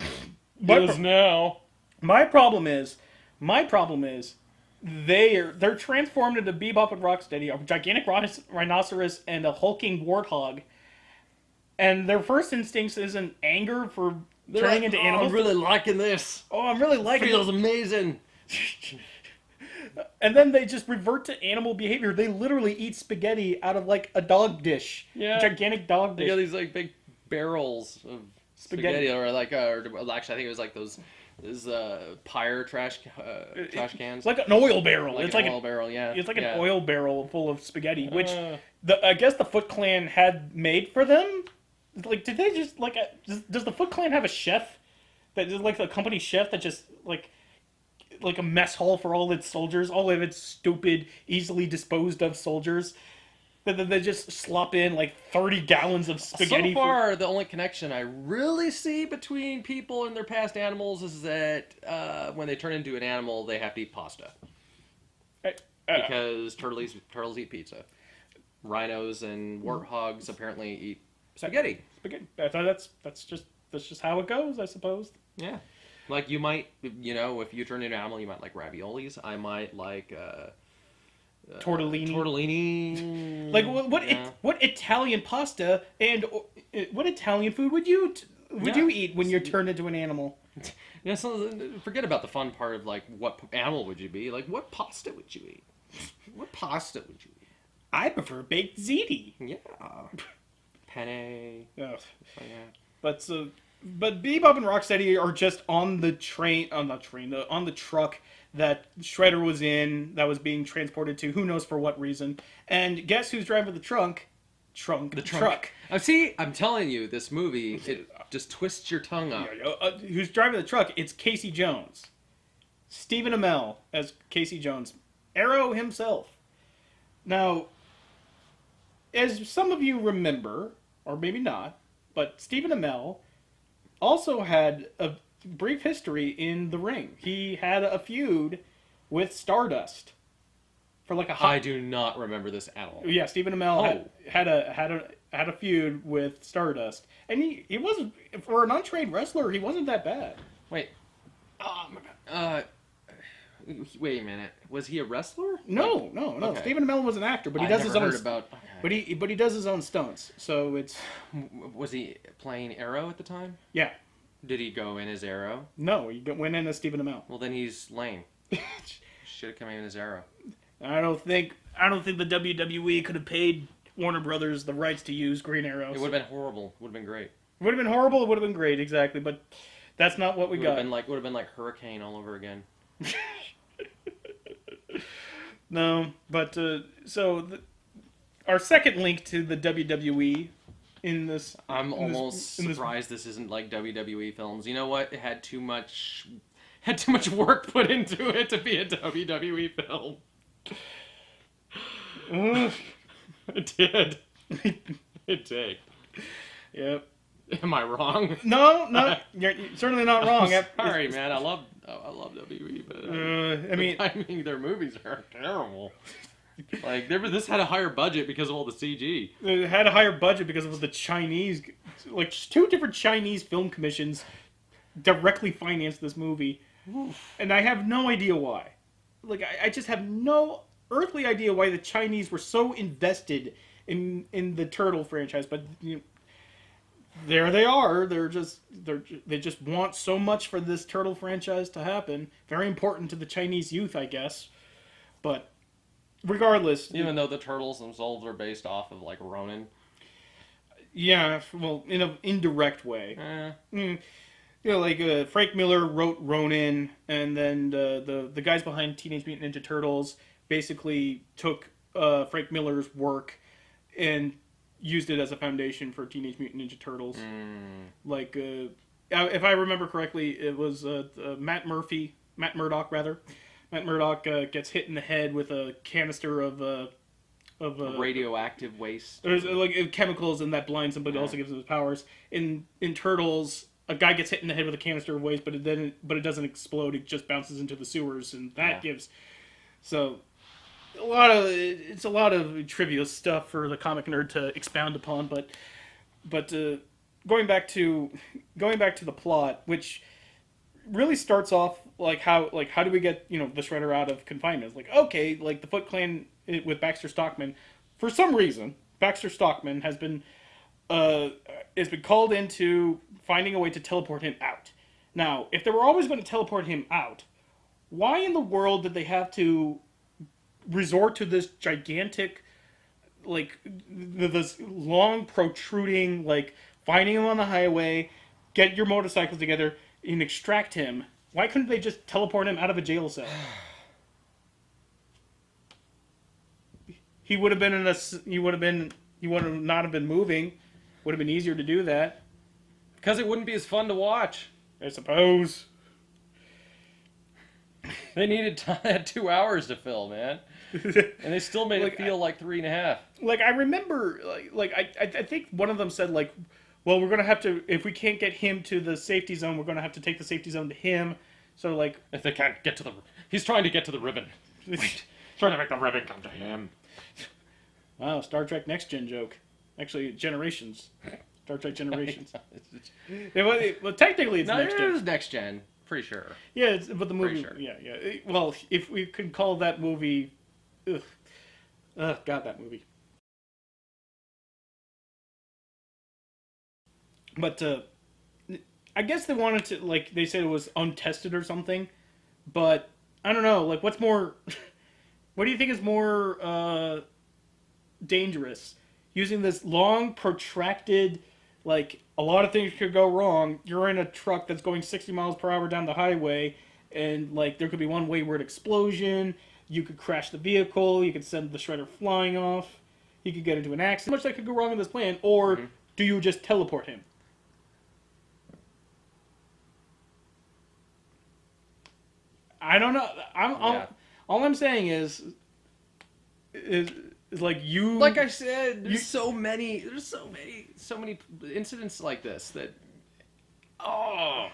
But now. my problem is they're transformed into Bebop and Rocksteady, a gigantic rhinoceros and a hulking warthog, and their first instincts isn't anger for turning into animals. I'm really liking this. Oh, I'm really liking Feels it. amazing. And then they just revert to animal behavior. They literally eat spaghetti out of like a dog dish. Yeah. A gigantic dog They dish. got these like big barrels of spaghetti, or like, well, actually, I think it was like those pyre trash cans. It's like an oil barrel. Like it's an like oil barrel, yeah. It's like Yeah. an oil barrel full of spaghetti, which I guess the Foot Clan had made for them. Like, did they just like? Does the Foot Clan have a chef that is like a company chef that just like a mess hall for all its soldiers, all of its stupid, easily disposed of soldiers? That they just slop in like 30 gallons of spaghetti. So far, the only connection I really see between people and their past animals is that when they turn into an animal, they have to eat pasta. Because turtles eat pizza. Rhinos and warthogs apparently eat spaghetti. Spaghetti. That's just how it goes, I suppose. Yeah. Like, you might, if you turn into an animal, you might like raviolis. I might like... Tortellini. Like what Italian pasta and what Italian food would you eat when you're turned into an animal? So forget about the fun part of like what animal would you be? Like, what pasta would you eat? What pasta would you eat? I prefer baked ziti. Yeah. Penne. Ugh. Oh, yeah. But Bebop and Rocksteady are just on the truck that Shredder was in, that was being transported to who knows for what reason. And guess who's driving the truck? The truck. See, I'm telling you, this movie, it just twists your tongue up. Who's driving the truck? It's Casey Jones. Stephen Amell as Casey Jones. Arrow himself. Now, as some of you remember, or maybe not, but Stephen Amell also had a brief history in the ring. He had a feud with Stardust for like a hot... I do not remember this at all. Yeah, Stephen Amell had a feud with Stardust, and he wasn't, for an untrained wrestler, he wasn't that bad. Wait. Wait a minute. Was he a wrestler? No. Okay. Stephen Amell was an actor, but he does his own. Okay. But he does his own stunts. So it's. Was he playing Arrow at the time? Yeah. Did he go in as Arrow? No, he went in as Stephen Amell. Well, then he's lame. Should have come in as Arrow. I don't think the WWE could have paid Warner Brothers the rights to use Green Arrow. It would have been horrible. Would have been great. It would have been horrible. It would have been great, exactly. But that's not what we got. Would have been like Hurricane all over again. No, but our second link to the WWE in this. I'm almost surprised this isn't like WWE films. You know what? It had too much work put into it to be a WWE film. It did. It did. Yep. Am I wrong? No, you're certainly not wrong. Sorry, man. I love WWE, but I mean, the timing of their movies are terrible. Like, this had a higher budget because of all the CG. it had a higher budget because of the Chinese, like 2 different Chinese film commissions directly financed this movie, and I have no idea why. Like, I just have no earthly idea why the Chinese were so invested in the Turtle franchise, but you know, there they are. They just want so much for this Turtle franchise to happen. Very important to the Chinese youth, I guess. But regardless, Even though the Turtles themselves are based off of, like, Ronin. yeah, well, in an indirect way. Eh. You know, like Frank Miller wrote Ronin, and then the guys behind Teenage Mutant Ninja Turtles basically took Frank Miller's work and used it as a foundation for Teenage Mutant Ninja Turtles. Like, if I remember correctly, it was Matt Murdock rather. Matt Murdock gets hit in the head with a canister of Radioactive waste. there's like chemicals, and that blinds him, but it also gives him his powers. In Turtles, a guy gets hit in the head with a canister of waste, but it doesn't explode. It just bounces into the sewers, and that gives. So, it's a lot of trivia stuff for the comic nerd to expound upon. But going back to the plot, which really starts off like how do we get the Shredder out of confinement? It's like, okay, like the Foot Clan with Baxter Stockman, for some reason Baxter Stockman has been called into finding a way to teleport him out. Now, if they were always going to teleport him out, why in the world did they have to resort to this gigantic, like, this long protruding, like, finding him on the highway, get your motorcycles together, and extract him? Why couldn't they just teleport him out of a jail cell? He would have been he would have not have been moving. Would have been easier to do that. Because it wouldn't be as fun to watch. I suppose. They needed 2 hours to fill, man. And they still made it feel like 3.5. Like, I remember, I think one of them said, like, well, we're going to have to, if we can't get him to the safety zone, we're going to have to take the safety zone to him. So, like... If they can't get to the... He's trying to get to the ribbon. Trying to make the ribbon come to him. Wow, Star Trek Next Gen joke. Actually, Generations. Star Trek Generations. Well, technically it's Next Gen. It is Next Gen, pretty sure. Yeah, but the movie... Sure. Yeah. Well, if we could call that movie... Ugh. God, that movie. But, I guess they wanted to, like, they said it was untested or something. But, I don't know, like, what's more... what do you think is more, dangerous? Using this long, protracted, like, a lot of things could go wrong. You're in a truck that's going 60 miles per hour down the highway, and, like, there could be one wayward explosion. You could crash the vehicle. You could send the Shredder flying off. He could get into an accident. How much that could go wrong in this plan? Or do you just teleport him? I don't know. All I'm saying is like you. Like I said, there's so many incidents like this that. Oh.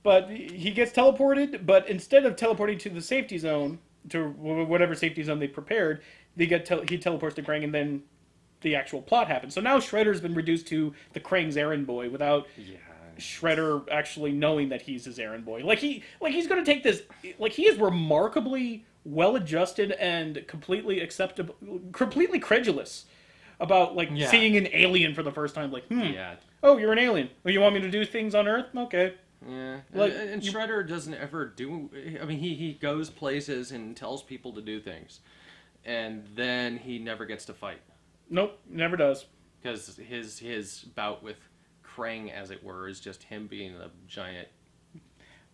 But he gets teleported. But instead of teleporting to the safety zone, to whatever safety zone they prepared, he teleports to Krang, and then the actual plot happens. So now Shredder's been reduced to the Krang's errand boy without Shredder actually knowing that he's his errand boy. He's going to take this. Like, he is remarkably well-adjusted and completely acceptable, completely credulous about seeing an alien for the first time. Like, oh, you're an alien. Oh, you want me to do things on Earth? Okay. Yeah, and Shredder doesn't ever do. I mean, he goes places and tells people to do things, and then he never gets to fight. Nope, never does. Because his bout with Krang, as it were, is just him being a giant.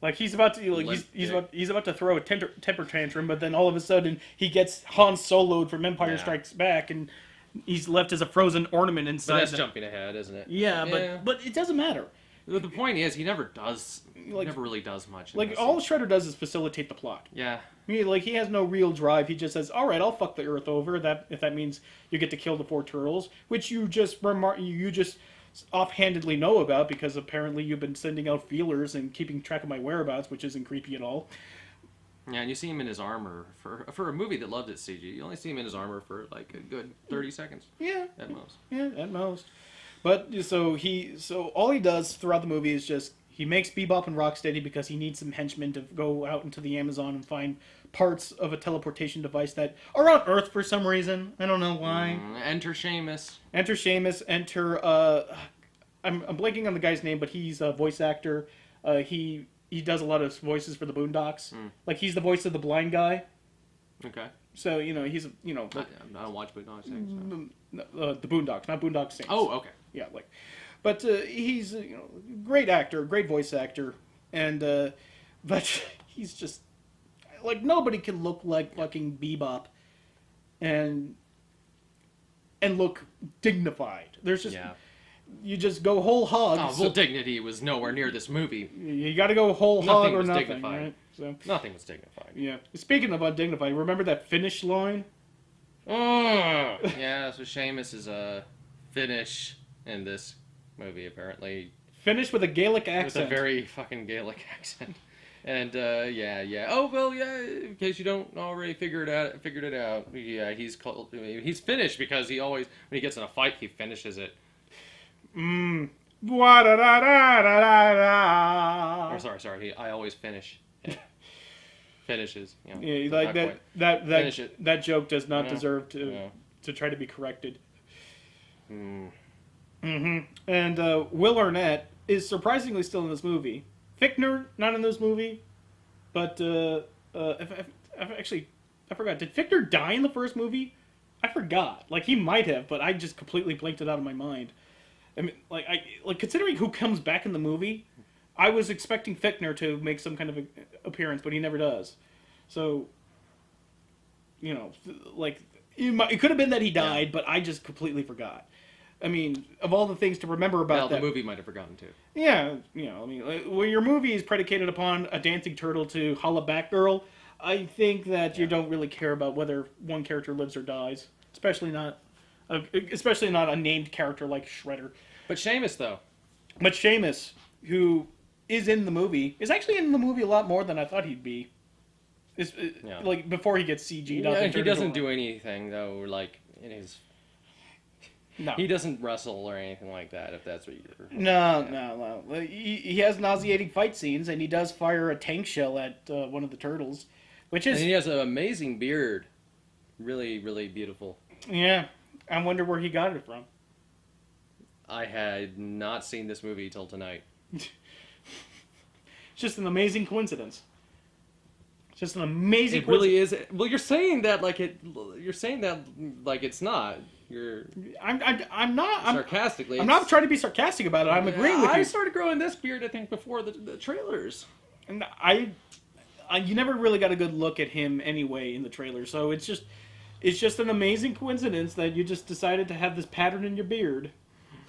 Like, he's about to he's about to throw a temper tantrum, but then all of a sudden he gets Han Solo'd from Empire Strikes Back, and he's left as a frozen ornament inside. But that's jumping ahead, isn't it? Yeah, but it doesn't matter. The point is, he never really does much. All Shredder does is facilitate the plot. Yeah. He has no real drive. He just says, "All right, I'll fuck the Earth over. If that means you get to kill the 4 turtles," which you just offhandedly know about because apparently you've been sending out feelers and keeping track of my whereabouts, which isn't creepy at all. Yeah, and you see him in his armor for a movie that loved its CG. You only see him in his armor for like a good 30 seconds Yeah, at most. yeah, at most. But so all he does throughout the movie is just he makes Bebop and Rocksteady because he needs some henchmen to go out into the Amazon and find parts of a teleportation device that are on Earth for some reason. I don't know why. Enter Seamus. Enter Seamus. Enter. I'm blanking on the guy's name, but he's a voice actor. He does a lot of voices for the Boondocks. Like he's the voice of the blind guy. Okay. So he's I don't watch Boondocks Saints. So. the Boondocks, not Boondock Saints. Oh, okay. Yeah, like, but he's great actor, great voice actor, and but he's just like nobody can look like fucking Bebop, and look dignified. There's just you just go whole hog. Oh, well, dignity was nowhere near this movie. You got to go whole hog or nothing. Dignified. Right? So Nothing was dignified. yeah. Speaking of undignified, remember that Finnish line? Yeah, so Seamus is a Finnish in this movie, apparently. Finnish with a Gaelic accent. With a very fucking Gaelic accent. And, yeah. Oh, well, yeah, in case you don't already figured it out. Yeah, he's Finnish because he always, when he gets in a fight, he finishes it. Or, sorry, I always finish. Yeah. Finishes. You know, Yeah, like Finish it. that joke does not deserve to try to be corrected. And Will Arnett is surprisingly still in this movie. Fichtner not in this movie, but actually I forgot. Did Fichtner die in the first movie? I forgot. Like he might have, but I just completely blanked it out of my mind. I mean, considering who comes back in the movie, I was expecting Fichtner to make some kind of appearance, but he never does. So, it could have been that he died, but I just completely forgot. I mean, of all the things to remember about the movie might have forgotten too. Yeah, when your movie is predicated upon a dancing turtle to holla back girl, I think that you don't really care about whether one character lives or dies, especially not a named character like Shredder. But Seamus, though. But Seamus, who is in the movie, is actually in the movie a lot more than I thought he'd be. Like, before he gets CG'd up. Yeah, he doesn't do anything, though, like, in his... No. He doesn't wrestle or anything like that, if that's what you're... No. He has nauseating fight scenes, and he does fire a tank shell at one of the turtles, which is... And he has an amazing beard. Really, really beautiful. Yeah. I wonder where he got it from. I had not seen this movie till tonight. It's just an amazing coincidence. It's just an amazing. It really is. Well, you're saying that like it. You're saying that like it's not. I'm not. Sarcastically. I'm not trying to be sarcastic about it. I'm agreeing with you. I started growing this beard, I think, before the trailers. And you never really got a good look at him anyway in the trailer. So it's just an amazing coincidence that you just decided to have this pattern in your beard.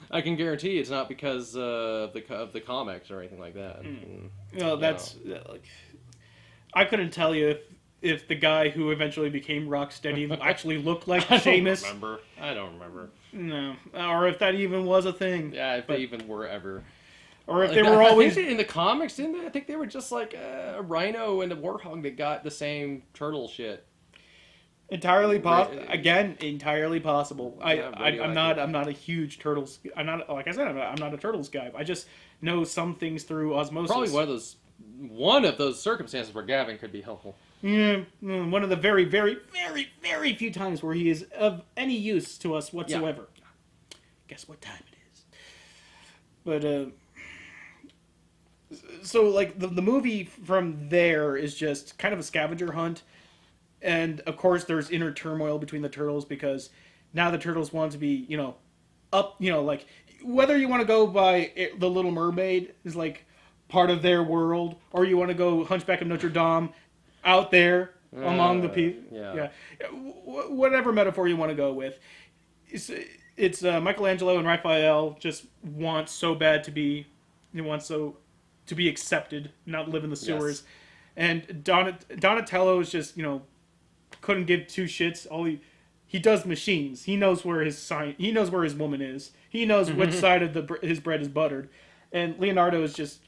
I can guarantee it's not because of the comics or anything like that. That's like, I couldn't tell you if the guy who eventually became Rocksteady actually looked like Seamus. I don't remember. No, or if that even was a thing. Yeah, if they even were ever. Or if they were always in the comics, didn't they? I think they were just like a rhino and a warthog that got the same turtle shit. Entirely possible. Again, entirely possible. Yeah, I'm not a huge turtles. I'm not, like I said, I'm not a turtles guy. I just know some things through osmosis. Probably one of those circumstances where Gavin could be helpful. Yeah, one of the very, very, very, very few times where he is of any use to us whatsoever. Yeah. Guess what time it is? But so like the movie from there is just kind of a scavenger hunt. And, of course, there's inner turmoil between the turtles because now the turtles want to be, up, like, whether you want to go by The Little Mermaid is, like, part of their world, or you want to go Hunchback of Notre Dame out there among the people. Yeah. Whatever metaphor you want to go with. It's Michelangelo and Raphael just want so bad to be accepted, not live in the sewers. Yes. And Donatello is just, couldn't give two shits. He does machines. He knows where he knows where his woman is. He knows which side of his bread is buttered. And Leonardo is just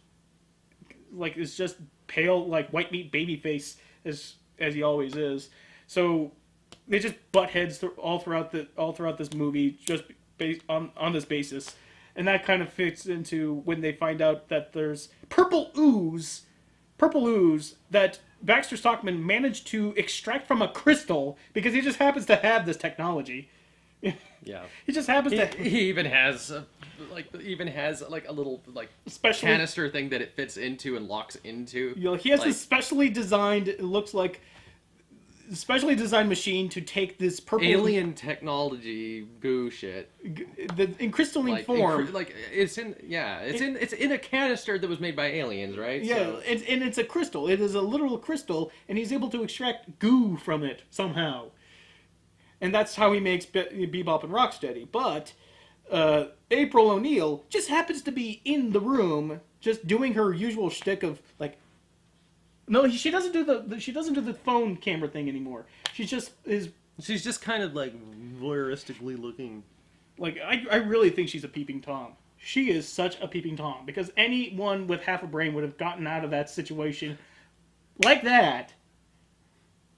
pale like white meat baby face as he always is. So they just butt heads all throughout this movie just based on this basis. And that kind of fits into when they find out that there's purple ooze that Baxter Stockman managed to extract from a crystal because he just happens to have this technology. Yeah. He just happens to. He even has a little canister thing that it fits into and locks into. You know, he has this specially designed. It looks like specially designed machine to take this purple alien technology goo shit in crystalline form. It's in a canister that was made by aliens, right? Yeah, so. and it's a crystal. It is a literal crystal, and he's able to extract goo from it somehow. And that's how he makes Bebop and Rocksteady. But April O'Neil just happens to be in the room, just doing her usual shtick of like. No, she doesn't do the phone camera thing anymore. She's just kind of like voyeuristically looking. Like I really think she's a peeping Tom. She is such a peeping Tom because anyone with half a brain would have gotten out of that situation like that.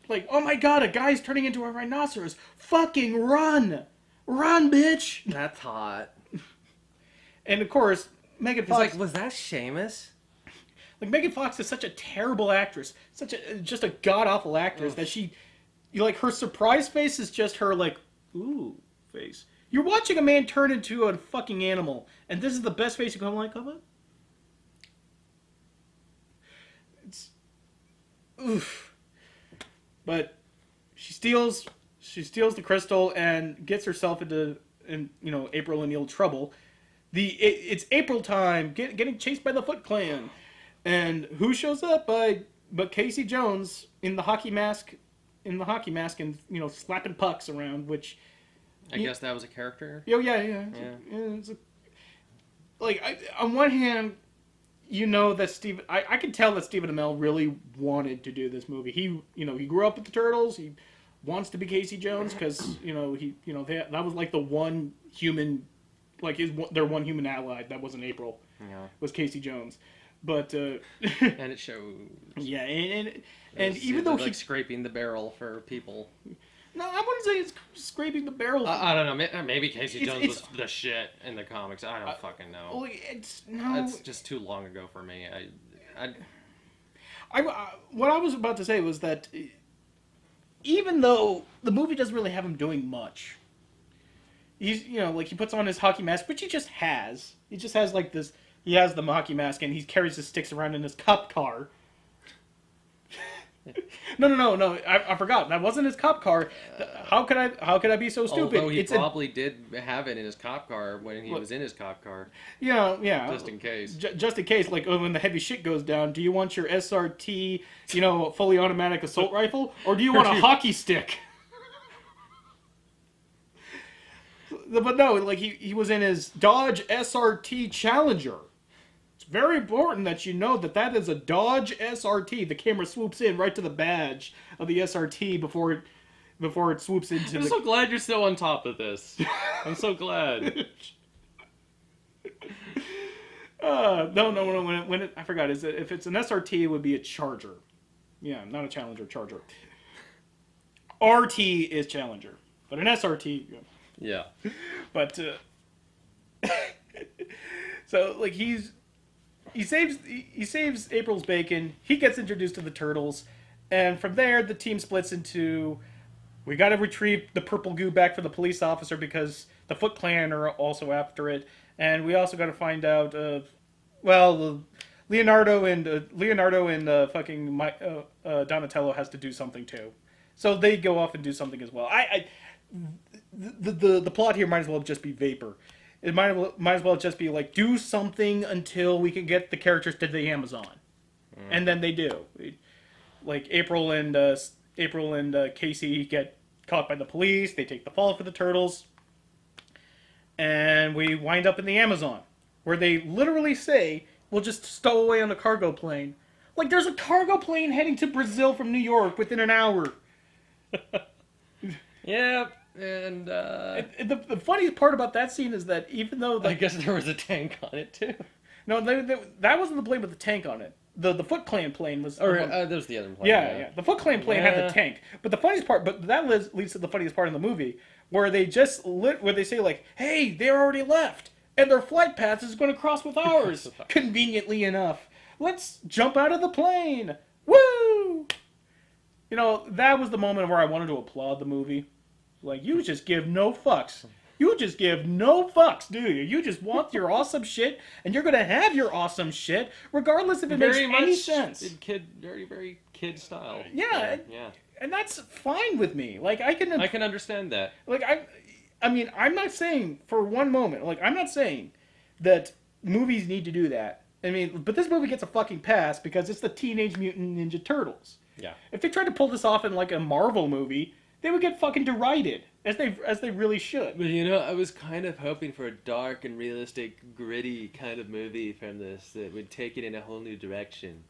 Like, oh my god, a guy's turning into a rhinoceros. Fucking run! Run, bitch! That's hot. And of course, Megan Fox. Was that Seamus? Like, Megan Fox is such a terrible actress. Just a god-awful actress that her surprise face is just her, like, ooh, face. You're watching a man turn into a fucking animal, and this is the best face you can like, come on? It's, oof. But she steals the crystal and gets herself into April O'Neil trouble. It's April time, getting chased by the Foot Clan. And who shows up but Casey Jones in the hockey mask and slapping pucks around, which I guess that was a character. Oh yeah. On one hand, that I can tell that Stephen Amell really wanted to do this movie. He grew up with the Turtles. He wants to be Casey Jones because that was like the one human, like their one human ally that wasn't April. Yeah. Was Casey Jones. But and it shows. Yeah, and even though he's scraping the barrel for people. No, I wouldn't say it's scraping the barrel. I don't know. Maybe Casey Jones was the shit in the comics. I don't fucking know. Well, it's just too long ago for me. What I was about to say was that even though the movie doesn't really have him doing much, he's he puts on his hockey mask, which he just has. He just has like this. He has the hockey mask and he carries his sticks around in his cop car. No. I forgot. That wasn't his cop car. How could I be so stupid? Although he probably did have it in his cop car when he was in his cop car. Yeah. Just in case. Just in case, like when the heavy shit goes down, do you want your SRT, fully automatic assault rifle, or do you want a hockey stick? But no, like he was in his Dodge SRT Challenger. Very important that you know that is a Dodge SRT. The camera swoops in right to the badge of the SRT before it swoops into. I'm so glad you're still on top of this. I'm so glad. No. I forgot. If it's an SRT, it would be a Charger. Yeah, not a Challenger, Charger. RT is Challenger, but an SRT. Yeah. But so like he saves April's bacon. He gets introduced to the Turtles, and from there the team splits into we got to retrieve the purple goo back for the police officer because the Foot Clan are also after it, and we also got to find out Leonardo and fucking Donatello has to do something too, so they go off and do something as well. The plot here might as well just be vapor. It might as well just be like do something until we can get the characters to the Amazon, and then they do. Like April and Casey get caught by the police. They take the fall for the Turtles, and we wind up in the Amazon, where they literally say we'll just stow away on a cargo plane. Like there's a cargo plane heading to Brazil from New York within an hour. Yeah. And And the funniest part about that scene is that even though I guess there was a tank on it too. no, that wasn't the plane with the tank on it. The Foot Clan plane was. Or the one- that was the other plane. yeah. The Foot Clan plane had Yeah. the tank. But the funniest part, but that leads to the funniest part in the movie, where they just where they say like, "Hey, they already left, and their flight path is going to cross with ours." Conveniently enough, let's jump out of the plane. Woo! You know, that was the moment where I wanted to applaud the movie. Like, you just give no fucks. You just give no fucks, do you? You just want your awesome shit, and you're gonna have your awesome shit, regardless if it makes any sense. Very kid style. Yeah. Yeah. And that's fine with me. Like, I can understand that. like I mean, I'm not saying for one moment, like I'm not saying that movies need to do that. I mean, but this movie gets a fucking pass because it's the Teenage Mutant Ninja Turtles. Yeah. If they tried to pull this off in like a Marvel movie, they would get fucking derided, as they really should. But you know, I was kind of hoping for a dark and realistic, gritty kind of movie from this that would take it in a whole new direction.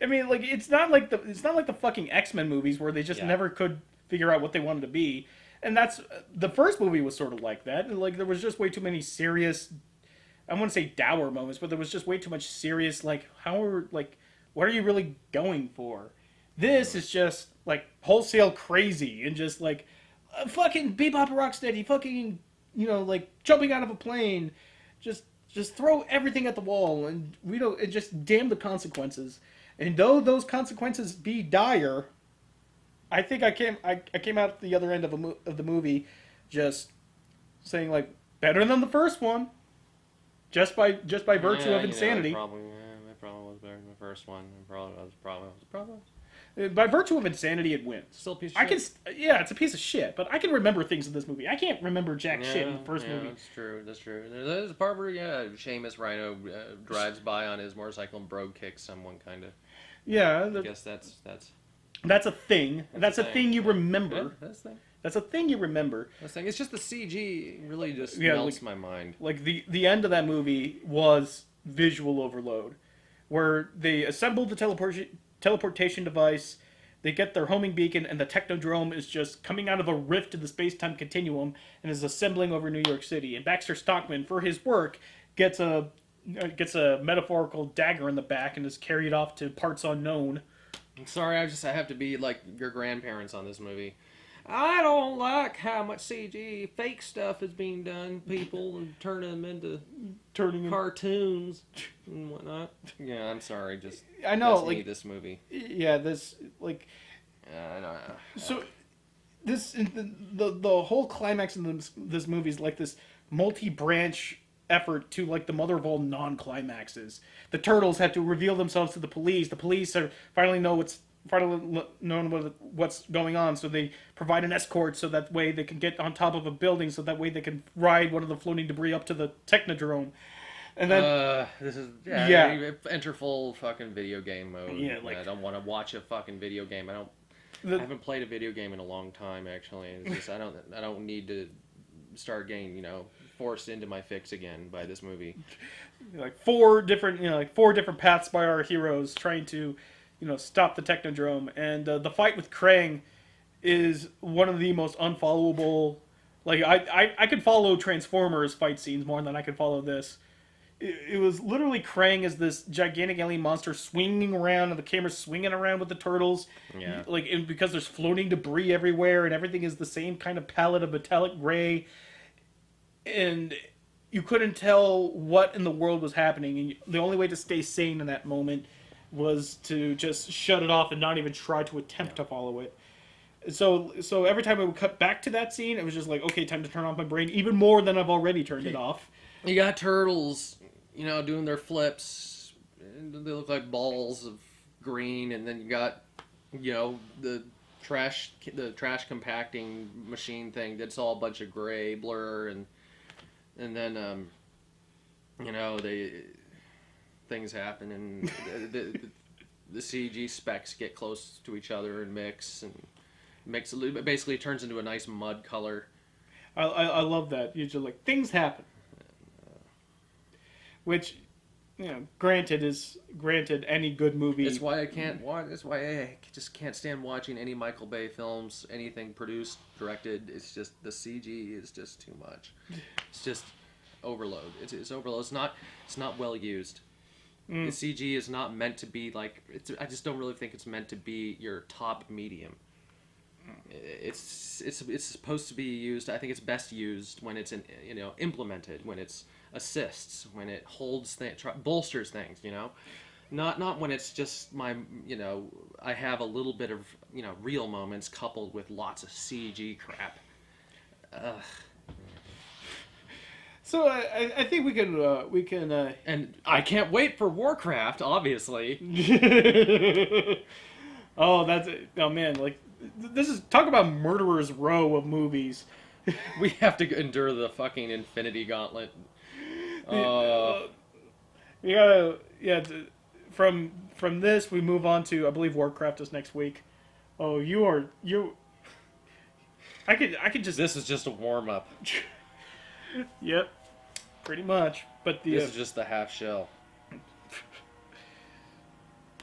I mean, like it's not like the fucking X-Men movies where they just never could figure out what they wanted to be. And that's the first movie was sort of like that. And like there was just way too many serious, I wouldn't say dour moments, but there was just way too much serious like what are you really going for? This is just like wholesale crazy and just like fucking Bebop Rocksteady, fucking like jumping out of a plane, just throw everything at the wall and and just damn the consequences. And though those consequences be dire, I think I came out the other end of the movie, just saying like better than the first one, just by virtue of insanity. It probably was better than the first one. It probably was. By virtue of insanity, it wins. Still a piece of shit. It's a piece of shit, but I can remember things in this movie. I can't remember jack shit in the first movie. That's true. There's a part where Seamus Rhino drives by on his motorcycle and brogue kicks someone kind of. Yeah, I guess that's a thing. That's a thing you remember. Yeah, that's a thing. That's a thing you remember. It's just the CG really just melts my mind. Like the end of that movie was visual overload, where they assembled the teleportation device, they get their homing beacon, and the Technodrome is just coming out of a rift in the space-time continuum and is assembling over New York City. And Baxter Stockman, for his work, gets a metaphorical dagger in the back and is carried off to parts unknown. I'm sorry, I have to be like your grandparents on this movie. I don't like how much CG fake stuff is being done, people, and turning them into cartoons and whatnot. Yeah, I'm sorry, I know, that's like me, this movie. Yeah, this like. I know. So, the whole climax in this movie is like this multi-branch effort to like the mother of all non-climaxes. The turtles have to reveal themselves to the police. The police are finally know what's going on, so they provide an escort so that way they can get on top of a building, so that way they can ride one of the floating debris up to the Technodrome. And then this is enter full fucking video game mode. Yeah, like I don't want to watch a fucking video game. I haven't played a video game in a long time actually. It's just I don't need to start getting forced into my fix again by this movie. Like four different paths by our heroes trying to stop the Technodrome, and the fight with Krang is one of the most unfollowable. Like I could follow Transformers fight scenes more than I could follow this. It was literally Krang as this gigantic alien monster swinging around, and the camera's swinging around with the turtles. Yeah. And because there's floating debris everywhere, and everything is the same kind of palette of metallic gray, and you couldn't tell what in the world was happening. And the only way to stay sane in that moment was to just shut it off and not even try to attempt to follow it. So every time I would cut back to that scene, it was just like, okay, time to turn off my brain, even more than I've already turned it off. You got turtles, doing their flips. They look like balls of green, and then you got, the trash compacting machine thing that's all a bunch of gray blur, and then things happen, and the CG specs get close to each other and mix a little bit. Basically, it turns into a nice mud color. I love that. You're just like, things happen. Which, granted any good movie. It's why I can't watch. That's why I just can't stand watching any Michael Bay films, anything produced, directed. It's just the CG is just too much. It's just overload. It's overload. It's not well used. The CG is not meant to be like. I just don't really think it's meant to be your top medium. It's supposed to be used. I think it's best used when it's implemented, when it's assists, when it holds bolsters things. Not when it's just I have a little bit of real moments coupled with lots of CG crap. So I think we can And I can't wait for Warcraft, obviously. oh man, like this is talk about murderer's row of movies. We have to endure the fucking Infinity Gauntlet. We gotta from this we move on to, I believe, Warcraft is next week. Oh, I could just This is just a warm up. Yep, pretty much. But This is just the half shell.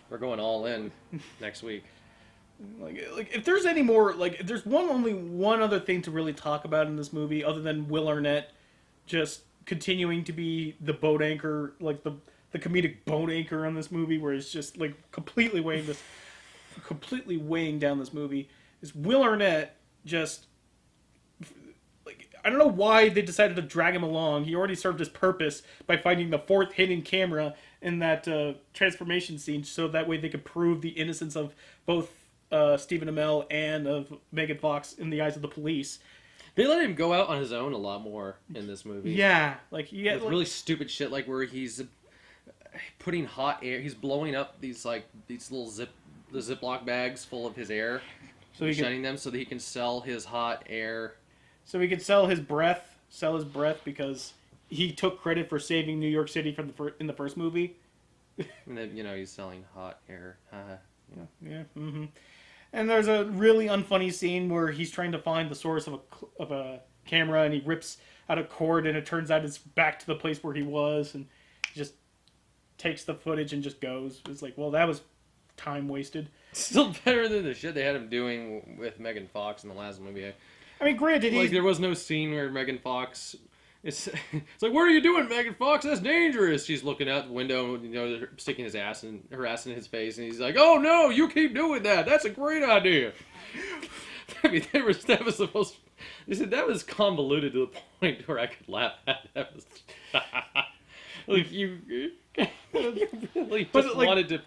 We're going all in next week. like if there's any more, like if there's only one other thing to really talk about in this movie other than Will Arnett just continuing to be the boat anchor, like the comedic boat anchor on this movie, where he's just like completely weighing down this movie, is Will Arnett just like, I don't know why they decided to drag him along. He already served his purpose by finding the fourth hidden camera in that transformation scene, so that way they could prove the innocence of both Stephen Amell and of Megan Fox in the eyes of the police. They let him go out on his own a lot more in this movie. Yeah, with really stupid shit, like where he's putting hot air. He's blowing up these little Ziploc bags full of his air, so shutting them so that he can sell his hot air. So he could sell his breath because he took credit for saving New York City in the first movie. And then he's selling hot air. Yeah. Mm-hmm. And there's a really unfunny scene where he's trying to find the source of a camera, and he rips out a cord, and it turns out it's back to the place where he was, and he just takes the footage and just goes. It's like, well, that was time wasted. Still better than the shit they had him doing with Megan Fox in the last movie. I mean, granted, there was no scene where Megan Fox. It's like, what are you doing, Megan Fox? That's dangerous. She's looking out the window, sticking her ass in his face, and he's like, "Oh no, you keep doing that. That's a great idea." I mean, that was the most. They said that was convoluted to the point where I could laugh at it. That was like you really just wanted to.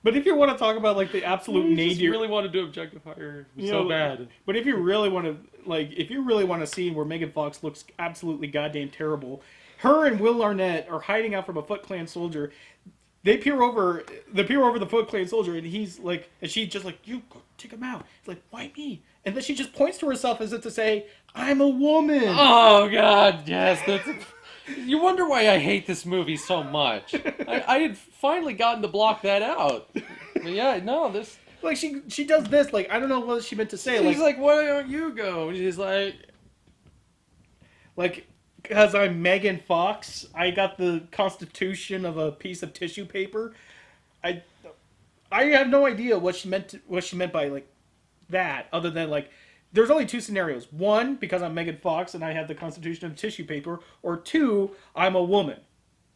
But if you want to talk about like the absolute nadir, you really wanted to objectify her so bad. But if you really want to see where Megan Fox looks absolutely goddamn terrible, her and Will Arnett are hiding out from a Foot Clan soldier. They peer over the Foot Clan soldier, and he's like, and she's just like, "You go take him out." He's like, "Why me?" And then she just points to herself as if to say, "I'm a woman." Oh God, yes, that's. You wonder why I hate this movie so much. I had finally gotten to block that out. But yeah, no, this... Like, she does this, like, I don't know what she meant to say. She's like, why don't you go? And she's like... Like, because I'm Megan Fox, I got the constitution of a piece of tissue paper. I have no idea what she meant by, like, that, other than, like... There's only two scenarios. One, because I'm Megan Fox and I have the constitution of tissue paper. Or two, I'm a woman.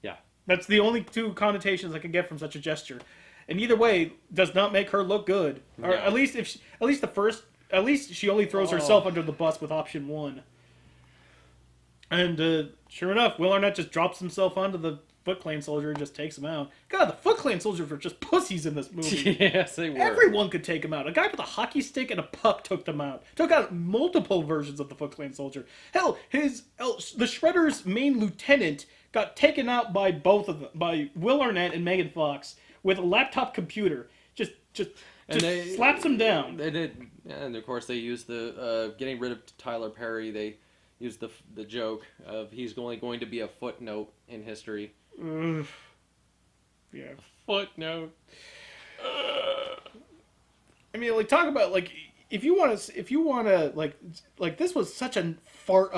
Yeah. That's the only two connotations I can get from such a gesture. And either way, does not make her look good. Or at least she only throws herself under the bus with option one. And sure enough, Will Arnett just drops himself onto the Foot Clan soldier and just takes him out. God, the Foot Clan soldiers were just pussies in this movie. Yes, they were. Everyone could take him out. A guy with a hockey stick and a puck took them out. Took out multiple versions of the Foot Clan soldier. Hell, the Shredder's main lieutenant got taken out by both of them, by Will Arnett and Megan Fox, with a laptop computer. Just slaps him down. They did, and of course they used the getting rid of Tyler Perry. They used the joke of he's only going to be a footnote in history. Yeah. Footnote. I mean, like, talk about, like, if you want to, like, this was such a fart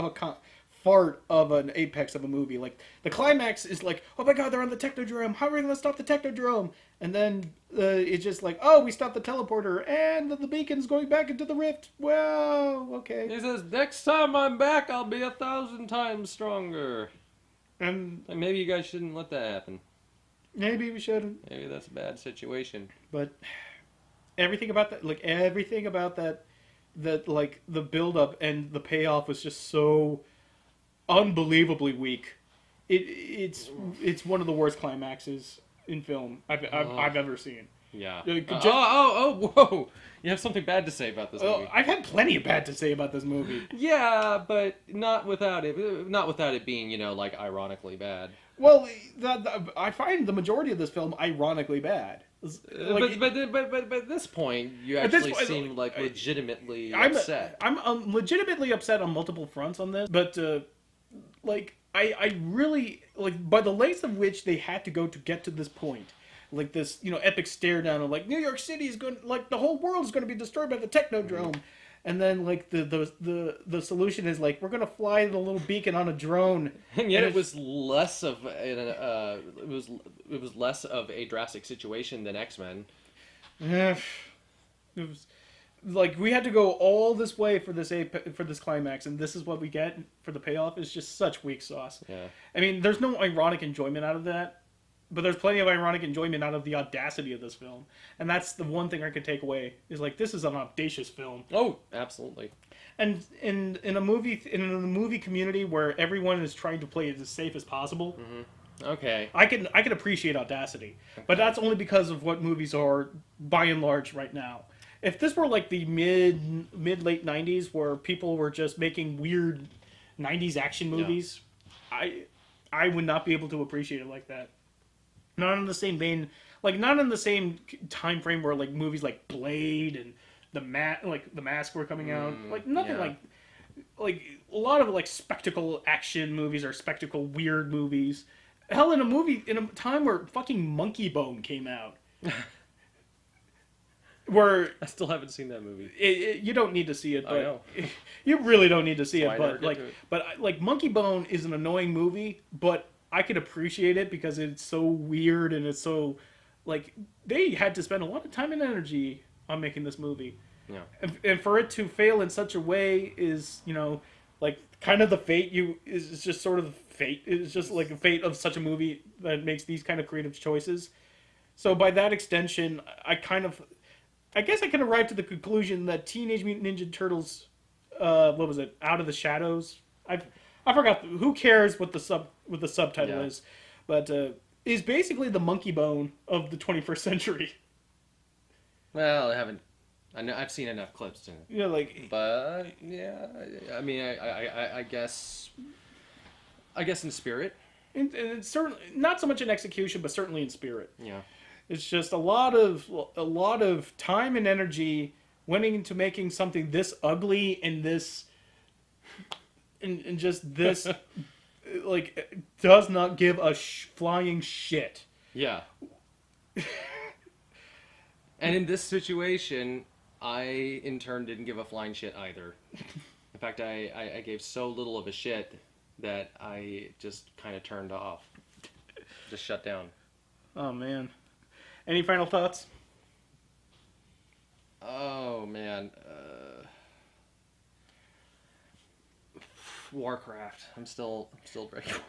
fart of an apex of a movie. Like the climax is like, oh my god, they're on the Technodrome. How are we gonna stop the Technodrome? And then it's just like, oh, we stopped the teleporter, and the beacon's going back into the rift. Well, okay. He says, next time I'm back, I'll be 1,000 times stronger. And Maybe you guys shouldn't let that happen. maybe we shouldn't. Maybe that's a bad situation. But everything about that, like the build up and the payoff was just so unbelievably weak. It's one of the worst climaxes in film I've ever seen. Yeah. Just- Whoa! You have something bad to say about this movie. I've had plenty of bad to say about this movie. Yeah, but not without it being, like ironically bad. Well, I find the majority of this film ironically bad. Like, But at this point, you At this actually point, seem like legitimately I'm upset. I'm legitimately upset on multiple fronts on this, but like I really like by the lengths of which they had to go to get to this point, like this epic stare down of like New York City is going, like the whole world is going to be destroyed by the Technodrome, and then like the solution is like we're going to fly the little beacon on a drone, And yet and it was less of it was less of a drastic situation than X-Men. it was like we had to go all this way for this climax, and this is what we get for the payoff. Is just such weak sauce. Yeah. I mean, there's no ironic enjoyment out of that, but there's plenty of ironic enjoyment out of the audacity of this film, and that's the one thing I could take away is like this is an audacious film, Oh, absolutely. and in a movie community where everyone is trying to play it as safe as possible. Okay. I can appreciate audacity, but that's only because of what movies are by and large right now. If this were like the mid late '90s, where people were just making weird '90s action movies, I would not be able to appreciate it like that. Not in the same vein, like not in the same time frame where like movies like Blade and the Mask were coming out. Like nothing yeah. like a lot of like spectacle action movies or spectacle weird movies. Hell, in a time where fucking Monkey Bone came out, where I still haven't seen that movie. you don't need to see it, I but know. you really don't need to see That's it. why I never But get like, to it. but Monkey Bone is an annoying movie, but I could appreciate it because it's so weird and it's so like they had to spend a lot of time and energy on making this movie. Yeah. And for it to fail in such a way is, like kind of the fate is just sort of fate. It's just like a fate of such a movie that makes these kind of creative choices. So by that extension, I guess I can arrive to the conclusion that Teenage Mutant Ninja Turtles, what was it, Out of the Shadows? I forgot. Who cares what the subtitle Yeah. is, but is basically the Monkey Bone of the 21st century. Well, I've seen enough clips to. But yeah, I mean, I guess in spirit. And it's certainly not so much in execution, but certainly in spirit. Yeah. It's just a lot of time and energy went into making something this ugly and this and just this like does not give a flying shit. Yeah. And in this situation, I in turn didn't give a flying shit either. In fact, I gave so little of a shit that I just kind of turned off, just shut down. Oh man. Any final thoughts? Oh man, Warcraft. I'm still breaking Warcraft.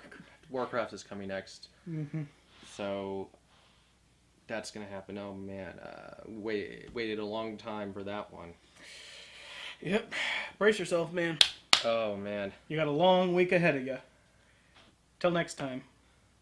Warcraft is coming next, so that's gonna happen. Oh man, waited a long time for that one. Yep. Brace yourself, man. Oh man. You got a long week ahead of you. Till next time.